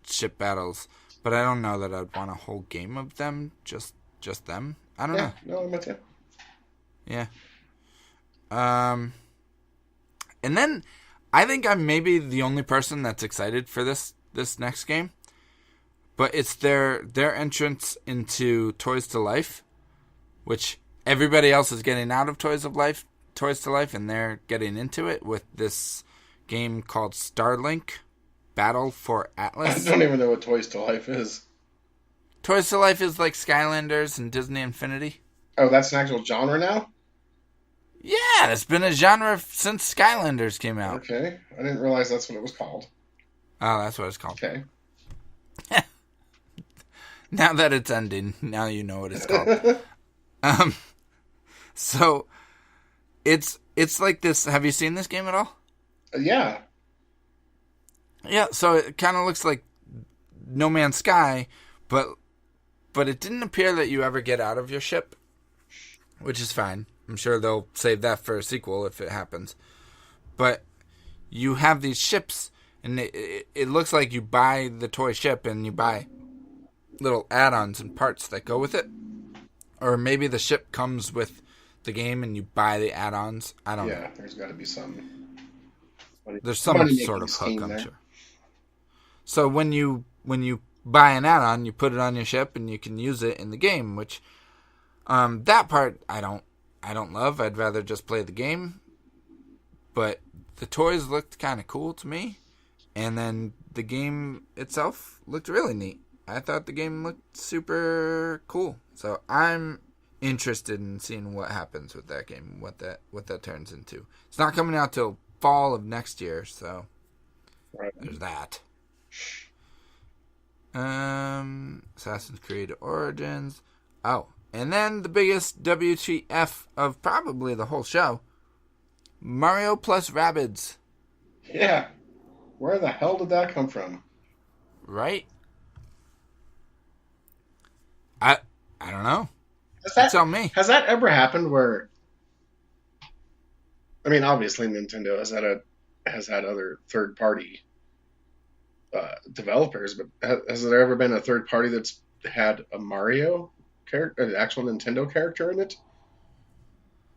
ship battles, but I don't know that I'd want a whole game of them, just them. I don't know. No, I'm with you. Yeah. And then I think I'm maybe the only person that's excited for this next game. But it's their entrance into Toys to Life, which everybody else is getting out of Toys to Life, and they're getting into it with this game called Starlink Battle for Atlas. I don't even know what Toys to Life is. Toys to Life is like Skylanders and Disney Infinity. Oh, that's an actual genre now? Yeah, it's been a genre since Skylanders came out. Okay. I didn't realize that's what it was called. Oh, that's what it's called. Okay. Now that it's ending, now you know what it's called. So it's like this. Have you seen this game at all? Yeah. Yeah, so it kind of looks like No Man's Sky, but it didn't appear that you ever get out of your ship, which is fine. I'm sure they'll save that for a sequel if it happens. But you have these ships, and it looks like you buy the toy ship and you buy little add-ons and parts that go with it. Or maybe the ship comes with the game and you buy the add-ons. I don't know. Yeah, there's got to be some. There's some sort of hook, I'm sure. So when you buy an add-on, you put it on your ship and you can use it in the game, which that part I don't love. I'd rather just play the game. But the toys looked kind of cool to me, and then the game itself looked really neat. I thought the game looked super cool. So I'm interested in seeing what happens with that game, what that turns into. It's not coming out till fall of next year, so there's that. Assassin's Creed Origins. Oh, and then the biggest WTF of probably the whole show, Mario plus Rabbids. Yeah. Where the hell did that come from? Right? I don't know. Tell me. Has that ever happened where... I mean, obviously Nintendo has had other third-party developers, but has there ever been a third party that's had a Mario character, an actual Nintendo character in it?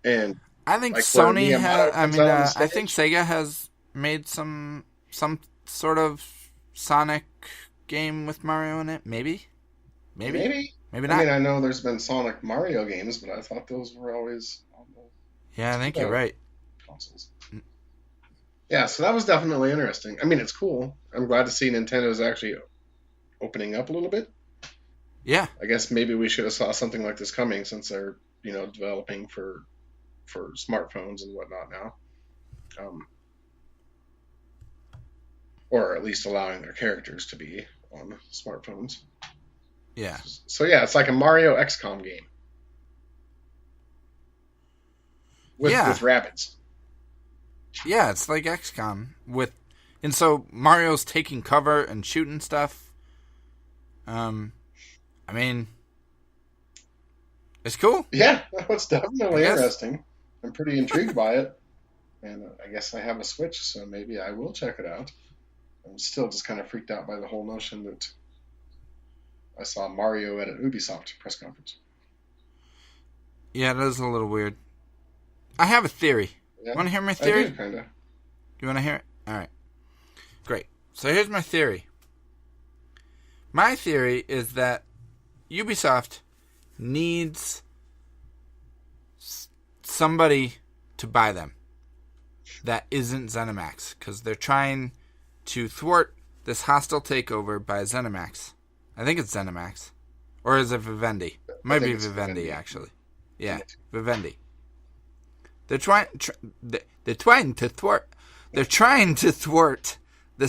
And I think like Sony has. I mean, I think Sega has made some sort of Sonic game with Mario in it. Maybe not. I mean, I know there's been Sonic Mario games, but I thought those were always on the. Yeah, I think you're right. Consoles. Yeah, so that was definitely interesting. I mean, it's cool. I'm glad to see Nintendo's actually opening up a little bit. Yeah. I guess maybe we should have saw something like this coming since they're, developing for smartphones and whatnot now. Or at least allowing their characters to be on smartphones. Yeah. So yeah, it's like a Mario XCOM game. With rabbits. Yeah, it's like XCOM and so Mario's taking cover and shooting stuff. I mean, it's cool. Yeah, it's definitely interesting. I'm pretty intrigued by it, and I guess I have a Switch, so maybe I will check it out. I'm still just kind of freaked out by the whole notion that I saw Mario at an Ubisoft press conference. Yeah, that is a little weird. I have a theory. Yeah, want to hear my theory? I do, kind of. You want to hear it? All right. Great. So here's my theory. My theory is that Ubisoft needs somebody to buy them that isn't ZeniMax, because they're trying to thwart this hostile takeover by ZeniMax. I think it's ZeniMax. Or is it Vivendi? It might be Vivendi, actually. Yeah, Vivendi. They're trying to thwart this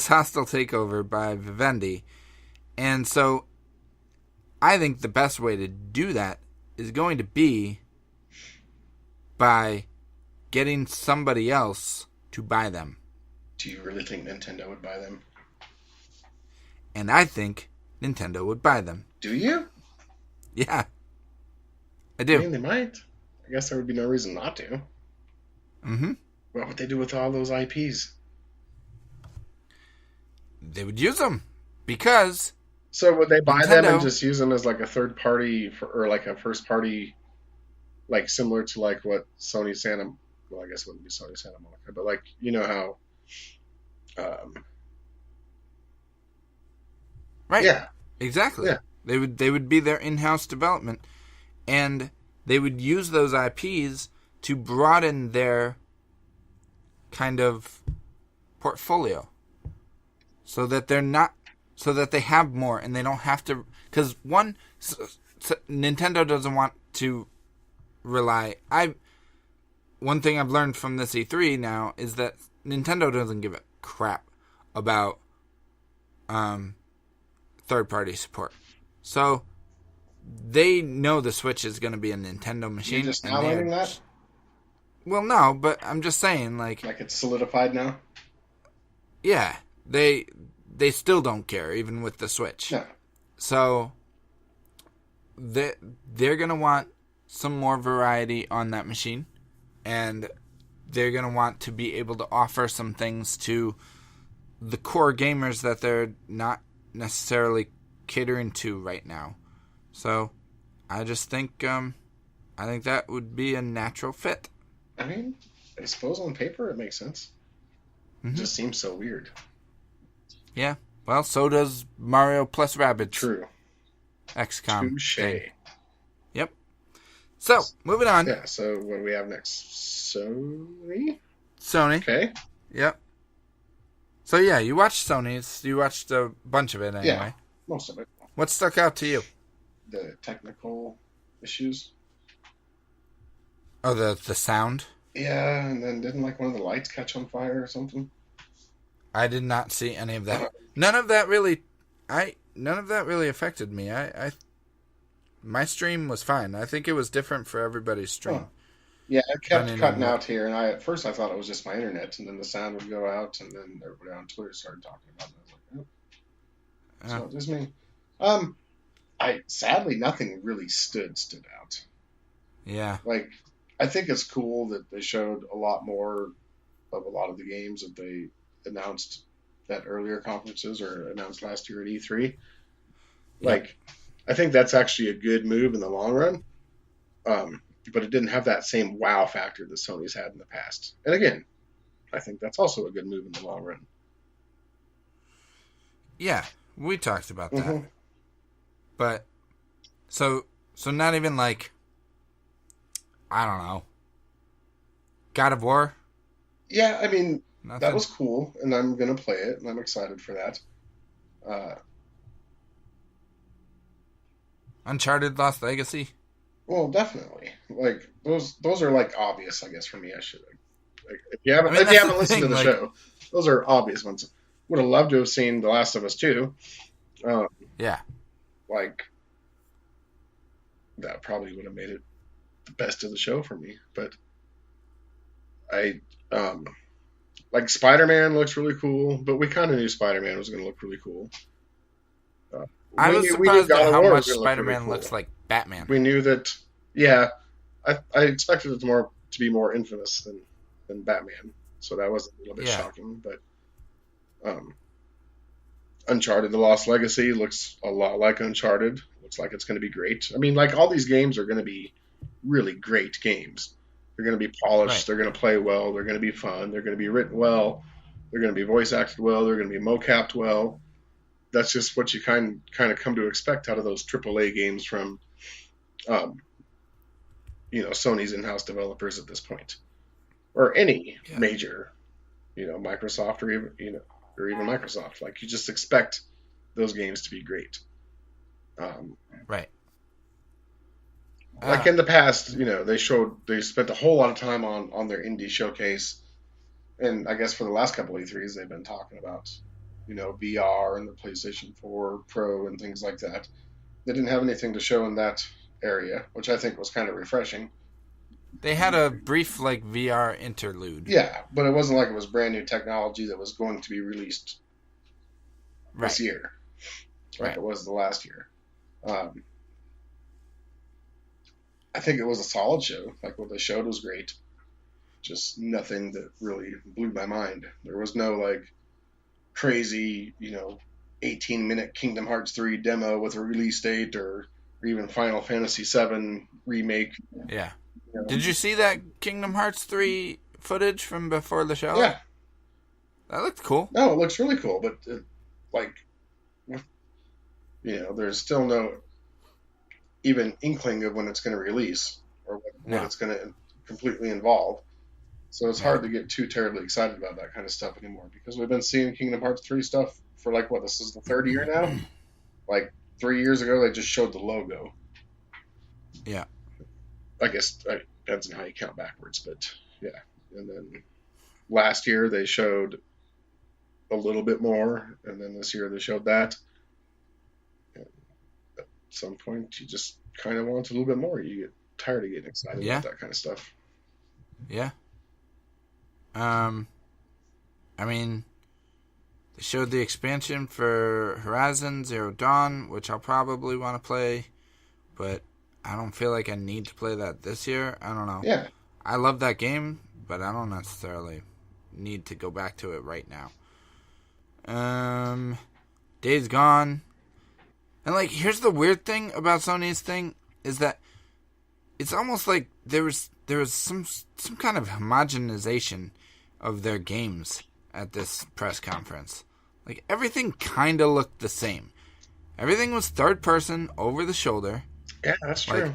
hostile takeover by Vivendi. And so I think the best way to do that is going to be by getting somebody else to buy them. Do you really think Nintendo would buy them? And I think Nintendo would buy them. Do you? Yeah. I do. I mean, they might. I guess there would be no reason not to. Mm-hmm. What would they do with all those IPs? They would use them because. So would they buy them and just use them as like a third party or like a first party, like similar to like what Sony Santa? Well, I guess it wouldn't be Sony Santa Monica, but like how. Right. Yeah. Exactly. Yeah. They would be their in-house development, and they would use those IPs to broaden their kind of portfolio. so that they're not, so that they have more and they don't have to. Because Nintendo doesn't want to rely. One thing I've learned from this E3 now is that Nintendo doesn't give a crap about third-party support. So they know the Switch is going to be a Nintendo machine. You're just now learning that? Well, no, but I'm just saying, like it's solidified now? Yeah, they still don't care, even with the Switch. No. So they're going to want some more variety on that machine, and they're going to want to be able to offer some things to the core gamers that they're not necessarily catering to right now. So I just think I think that would be a natural fit. I mean, I suppose on paper it makes sense. It just seems so weird. Yeah. Well, so does Mario plus Rabbids. True. XCOM. Touche. Yep. So, moving on. Yeah, so what do we have next? Sony? Okay. Yep. So, yeah, you watched Sony's. You watched a bunch of it anyway. Yeah, most of it. What stuck out to you? The technical issues. Oh, the sound? Yeah, and then didn't one of the lights catch on fire or something? I did not see any of that. None of that really affected me. My stream was fine. I think it was different for everybody's stream. Oh. Yeah, it kept cutting out here, and at first I thought it was just my internet, and then the sound would go out, and then everybody on Twitter started talking about it. I was like, oh. So just me. Sadly nothing really stood out. Yeah. I think it's cool that they showed a lot more of a lot of the games that they announced at earlier conferences or announced last year at E3. Yep. I think that's actually a good move in the long run. But it didn't have that same wow factor that Sony's had in the past. And again, I think that's also a good move in the long run. Yeah, we talked about that. Mm-hmm. But so not even I don't know, God of War? Yeah, I mean, Nothing. That was cool, and I'm going to play it, and I'm excited for that. Uncharted Lost Legacy? Well, definitely. Those are obvious, I guess, for me. I should if you haven't listened to the show, those are obvious ones. Would have loved to have seen The Last of Us 2. Yeah. That probably would have made it the best of the show for me. But Spider-Man looks really cool, but we kind of knew Spider-Man was going to look really cool. I was surprised at how much Spider-Man looks like Batman. We knew that, yeah. I expected it to be more infamous than Batman, so that was a little bit shocking. But Uncharted: The Lost Legacy looks a lot like Uncharted. Looks like it's going to be great. I mean, all these games are going to be really great games. They're going to be polished. Right. They're going to play well. They're going to be fun. They're going to be written well. They're going to be voice acted well. They're going to be mocapped well. That's just what you kind of come to expect out of those AAA games from, Sony's in-house developers at this point, or any major, Microsoft or even Microsoft. You just expect those games to be great. Right. In the past, they spent a whole lot of time on their indie showcase, and I guess for the last couple of E3s they've been talking about, VR and the PlayStation 4 Pro and things like that. They didn't have anything to show in that area, which I think was kind of refreshing. They had a brief VR interlude. Yeah, but it wasn't it was brand new technology that was going to be released this year, it was the last year. I think it was a solid show. What they showed was great. Just nothing that really blew my mind. There was no crazy, 18-minute Kingdom Hearts 3 demo with a release date or even Final Fantasy 7 remake. Yeah. Did you see that Kingdom Hearts 3 footage from before the show? Yeah. That looked cool. No, it looks really cool, but there's still no even inkling of when it's going to release or what it's going to completely involve. So it's hard to get too terribly excited about that kind of stuff anymore because we've been seeing Kingdom Hearts 3 stuff for like what? This is the third year now. Like 3 years ago, they just showed the logo. Yeah. I guess it depends on how you count backwards, but yeah. And then last year they showed a little bit more, and then this year they showed that. And at some point, you just kind of want a little bit more. You get tired of getting excited about that kind of stuff. Yeah. I mean, they showed the expansion for Horizon Zero Dawn, which I'll probably want to play, but I don't feel like I need to play that this year. I don't know. Yeah. I love that game, but I don't necessarily need to go back to it right now. Days Gone. And, like, here's the weird thing about Sony's thing, is that it's almost like there was some kind of homogenization of their games at this press conference. Like, everything kind of looked the same. Everything was third person, over the shoulder. Yeah, that's true. Like,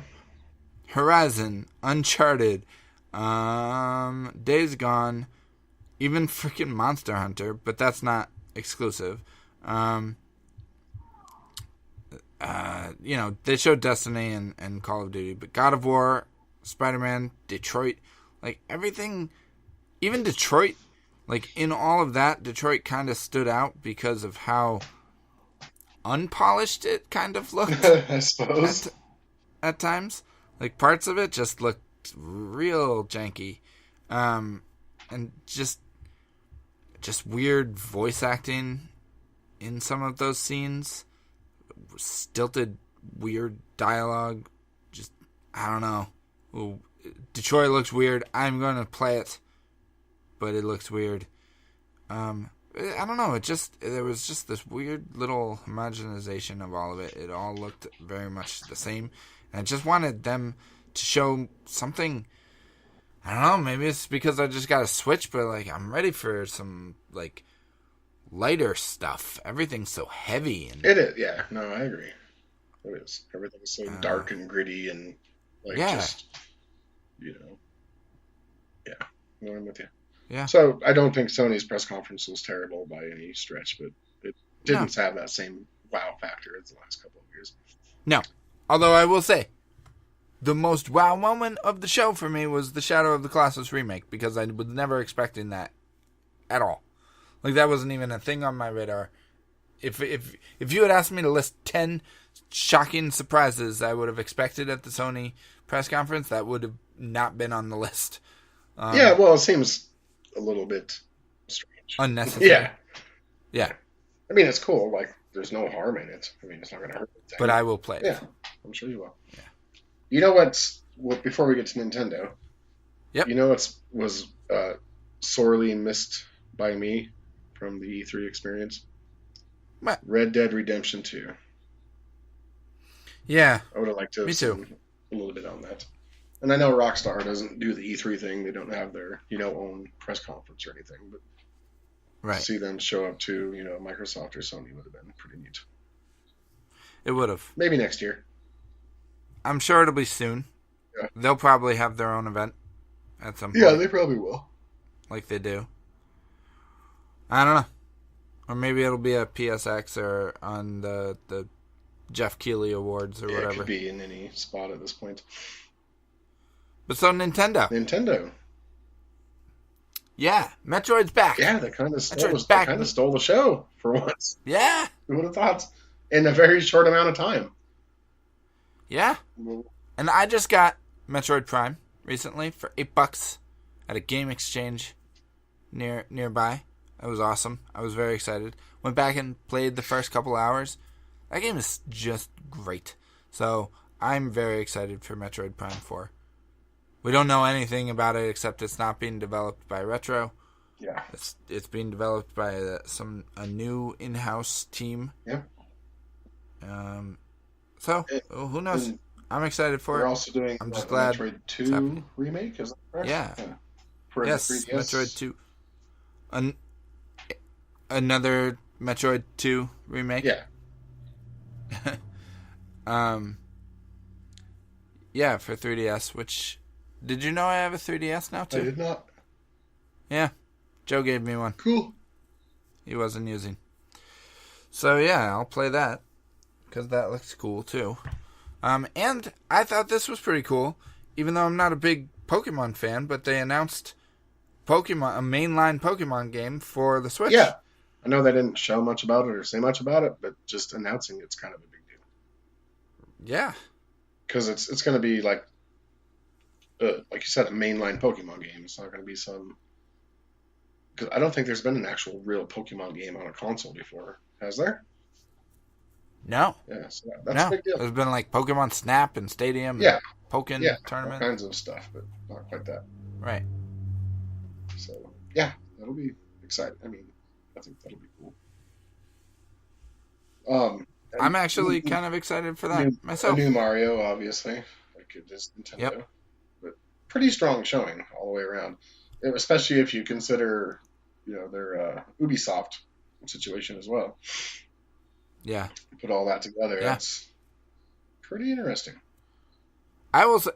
Horizon, Uncharted, Days Gone, even freaking Monster Hunter, but that's not exclusive. They showed Destiny and Call of Duty, but God of War, Spider-Man, Detroit, like everything, even Detroit, like in all of that, Detroit kind of stood out because of how unpolished it kind of looked. I suppose. At times. Like parts of it just looked real janky. And just weird voice acting in some of those scenes. Stilted, weird dialogue. Just, I don't know. Well, Detroit looks weird. I'm going to play it, but it looks weird. I don't know. There was just this weird little homogenization of all of it. It all looked very much the same. And I just wanted them to show something. I don't know. Maybe it's because I just got a Switch, but like I'm ready for some like lighter stuff. Everything's so heavy. And it is. Yeah. No, I agree. It is. Everything is so dark and gritty and like just, Yeah. No, I'm with you. Yeah. So I don't think Sony's press conference was terrible by any stretch, but it didn't have that same wow factor as the last couple of years. No. Although I will say, the most wow moment of the show for me was the Shadow of the Colossus remake, because I was never expecting that at all. Like, that wasn't even a thing on my radar. If you had asked me to list 10 shocking surprises I would have expected at the Sony press conference, that would have not been on the list. Yeah, well, it seems a little bit strange. Unnecessary. Yeah. I mean, it's cool. Like, there's no harm in it. I mean, it's not going to hurt anything. But I will play it. Yeah, I'm sure you will. Yeah. You know what's... Well, before we get to Nintendo, yep. You know what was sorely missed by me from the E3 experience? What? Red Dead Redemption 2. Yeah. I would have liked to have me too. seen a little bit on that. And I know Rockstar doesn't do the E3 thing. They don't have their, own press conference or anything. But to see them show up to, Microsoft or Sony would have been pretty neat. It would have. Maybe next year. I'm sure it'll be soon. Yeah. They'll probably have their own event at some point. Yeah, they probably will. Like they do. I don't know. Or maybe it'll be a PSX or on the Jeff Keighley Awards or whatever. It could be in any spot at this point. But so Nintendo. Yeah, Metroid's back. Yeah, they kind of stole the show for once. Yeah. Who would have thought? In a very short amount of time. Yeah. And I just got Metroid Prime recently for $8 at a game exchange nearby. That was awesome. I was very excited. Went back and played the first couple hours. That game is just great. So I'm very excited for Metroid Prime 4. We don't know anything about it except it's not being developed by Retro. Yeah. It's being developed by a new in-house team. Yeah. Who knows? I'm excited for it. They're also doing I'm just glad Metroid 2 remake, is that correct? Yeah. Yes, Metroid 2. Another Metroid 2 remake? Yeah. Yeah, for 3DS, which... Did you know I have a 3DS now, too? I did not. Yeah. Joe gave me one. Cool. He wasn't using. So yeah, I'll play that because that looks cool too. And I thought this was pretty cool, even though I'm not a big Pokemon fan. But they announced a mainline Pokemon game for the Switch. Yeah, I know they didn't show much about it or say much about it, but just announcing it's kind of a big deal. Yeah, because it's going to be like you said, a mainline Pokemon game. It's not going to be some. Cause I don't think there's been an actual real Pokemon game on a console before, has there? No. Yeah, so that's a big deal. There's been like Pokemon Snap and Stadium. Yeah. Pokken Tournament. All kinds of stuff, but not quite that. Right. So yeah, that'll be exciting. I mean, I think that'll be cool. I'm actually kind of excited for that myself. A new Mario, obviously, like it is Nintendo. Yep. But pretty strong showing all the way around, especially if you consider, their Ubisoft situation as well. Yeah. Put all that together, that's pretty interesting. I will say,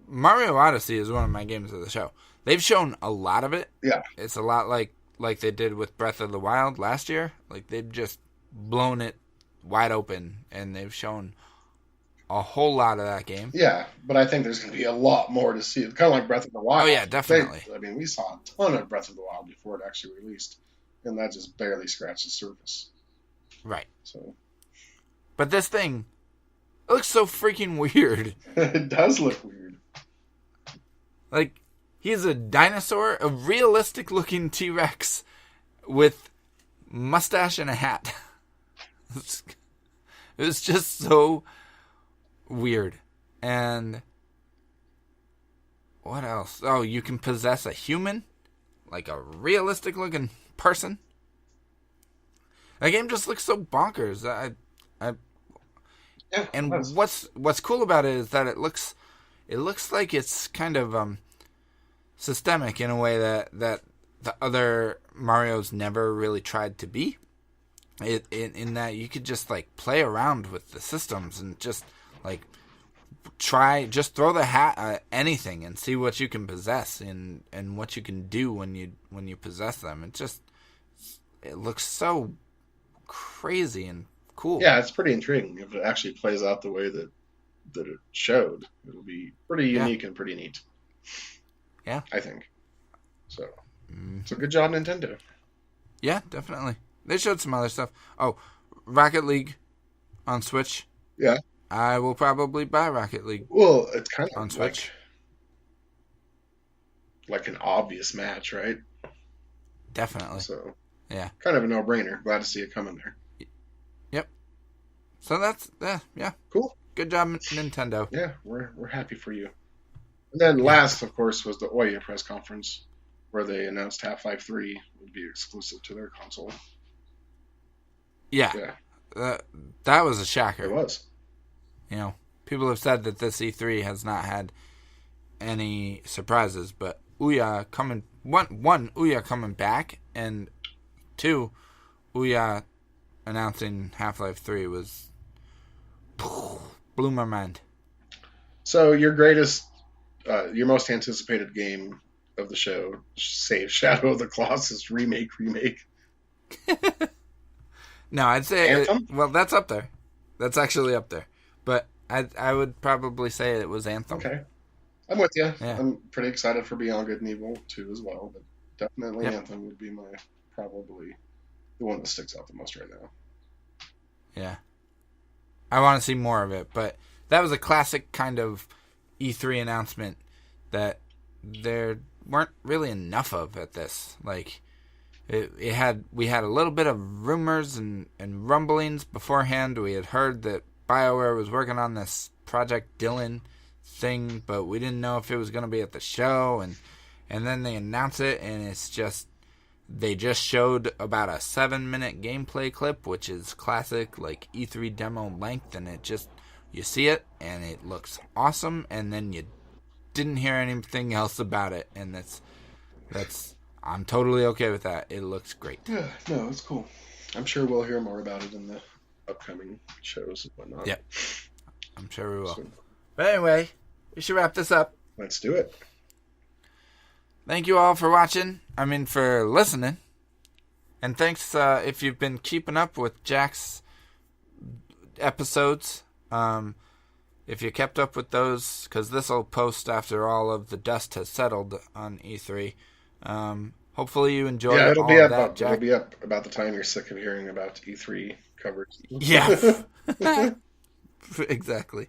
Mario Odyssey is one of my games of the show. They've shown a lot of it. Yeah. It's a lot like they did with Breath of the Wild last year. Like, they've just blown it wide open, and they've shown a whole lot of that game. Yeah, but I think there's going to be a lot more to see. It's kind of like Breath of the Wild. Oh, yeah, definitely. We saw a ton of Breath of the Wild before it actually released, and that just barely scratched the surface. Right. So, but this thing, it looks so freaking weird. It does look weird. Like, he's a dinosaur, a realistic-looking T-Rex with mustache and a hat. It was just so weird. And what else? Oh, you can possess a human, like a realistic-looking person. That game just looks so bonkers. What's cool about it is that it looks like it's kind of systemic in a way that the other Marios never really tried to be. In that you could just like play around with the systems and just like throw the hat at anything and see what you can possess and what you can do when you possess them. It looks so crazy and cool. Yeah, it's pretty intriguing. If it actually plays out the way that it showed, it'll be pretty unique and pretty neat. Yeah, I think so. So good job, Nintendo. Yeah, definitely. They showed some other stuff. Oh, Rocket League on Switch. Yeah. I will probably buy Rocket League. Well, it's kind of on Switch. Like an obvious match, right? Definitely. So, yeah. Kind of a no-brainer. Glad to see it coming there. Yep. So that's, yeah. Cool. Good job, Nintendo. Yeah, we're happy for you. And then last, of course, was the Ouya press conference, where they announced Half-Life 3 would be exclusive to their console. Yeah. That was a shocker. It was. People have said that this E3 has not had any surprises, but Ouya coming back, and two, Ouya announcing Half-Life 3 was blew my mind. So your most anticipated game of the show, say Shadow of the Colossus remake. No, I'd say Anthem? That's up there. That's actually up there. But I would probably say it was Anthem. Okay. I'm with you. Yeah. I'm pretty excited for Beyond Good and Evil 2 as well, but definitely Anthem would be probably the one that sticks out the most right now. Yeah. I want to see more of it, but that was a classic kind of E3 announcement that there weren't really enough of at this. Like, we had a little bit of rumors and rumblings beforehand. We had heard that BioWare was working on this Project Dylan thing, but we didn't know if it was going to be at the show, and then they announce it, and it's just they just showed about a 7-minute gameplay clip, which is classic like E3 demo length, and you see it and it looks awesome, and then you didn't hear anything else about it, and that's I'm totally okay with that. It looks great. Yeah, no, it's cool. I'm sure we'll hear more about it in the upcoming shows and whatnot. Yep. I'm sure we will. But anyway, we should wrap this up. Let's do it. Thank you all for watching. For listening. And thanks if you've been keeping up with Jack's episodes. If you kept up with those, because this will post after all of the dust has settled on E3. Hopefully you enjoyed it'll all be of up. that, Jack. It'll be up about the time you're sick of hearing about E3 coverage. Yeah. Exactly.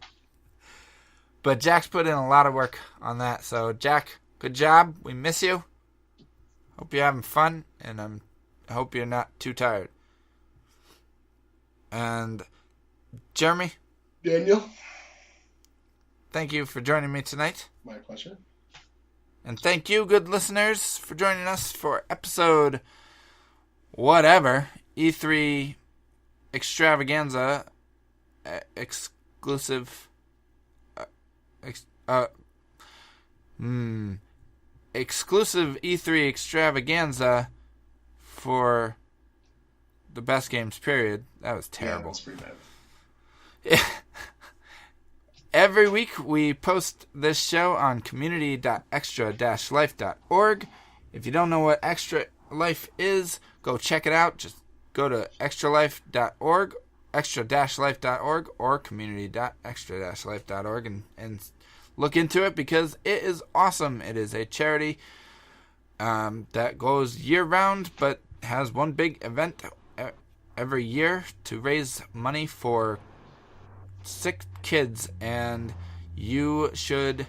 But Jack's put in a lot of work on that. So, Jack, good job. We miss you. Hope you're having fun, and I hope you're not too tired. And Jeremy? Daniel? Thank you for joining me tonight. My pleasure. And thank you, good listeners, for joining us for episode whatever, E3 extravaganza, exclusive, exclusive E3 extravaganza for the best games period. That was terrible. Yeah, that's pretty bad. Yeah. Every week we post this show on community.extra-life.org. If you don't know what Extra Life is, go check it out. Just go to extralife.org, extra-life.org, or community.extra-life.org and look into it because it is awesome. It is a charity that goes year-round but has one big event every year to raise money for sick kids, and you should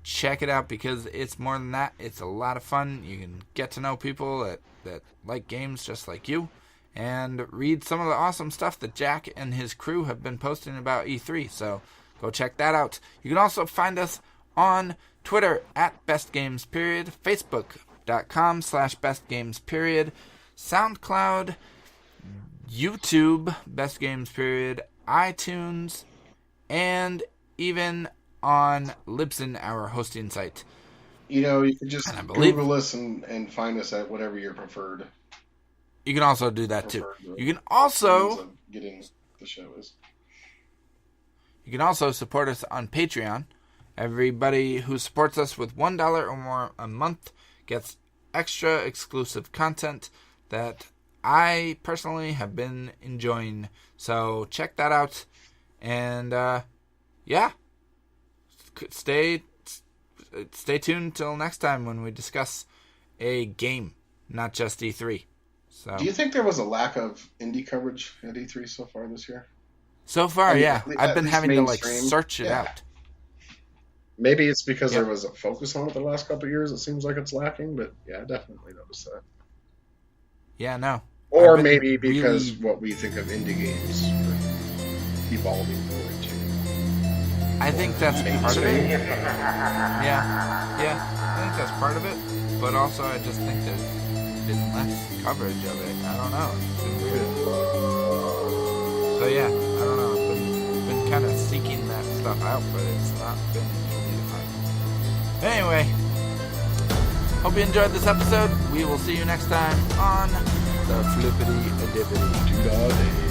check it out because it's more than that. It's a lot of fun. You can get to know people that like games just like you and read some of the awesome stuff that Jack and his crew have been posting about E3, so go check that out. You can also find us on Twitter at bestgamesperiod, facebook.com/bestgamesperiod, SoundCloud, YouTube, Best Games Period, iTunes, and even on Libsyn, our hosting site. You can just Google us and find us at whatever your preferred. You can also do that too. You can also getting the show is. You can also support us on Patreon. Everybody who supports us with $1 or more a month gets extra exclusive content that I personally have been enjoying. So check that out. And, stay tuned till next time when we discuss a game, not just E3. So, do you think there was a lack of indie coverage at E3 so far this year? So far, yeah. I've been having to search it out. Maybe it's because there was a focus on it the last couple of years. It seems like it's lacking, but yeah, I definitely noticed that. Yeah, no. Or maybe because what we think of indie games are evolving more into. I think that's part of it. Yeah, I think that's part of it. But also, I just think there's been less coverage of it. I don't know. It's been weird. So yeah, I don't know. I've been kind of seeking that stuff out, but it's not been easy to find. Anyway, hope you enjoyed this episode. We will see you next time on the Flippity-a-Dippity.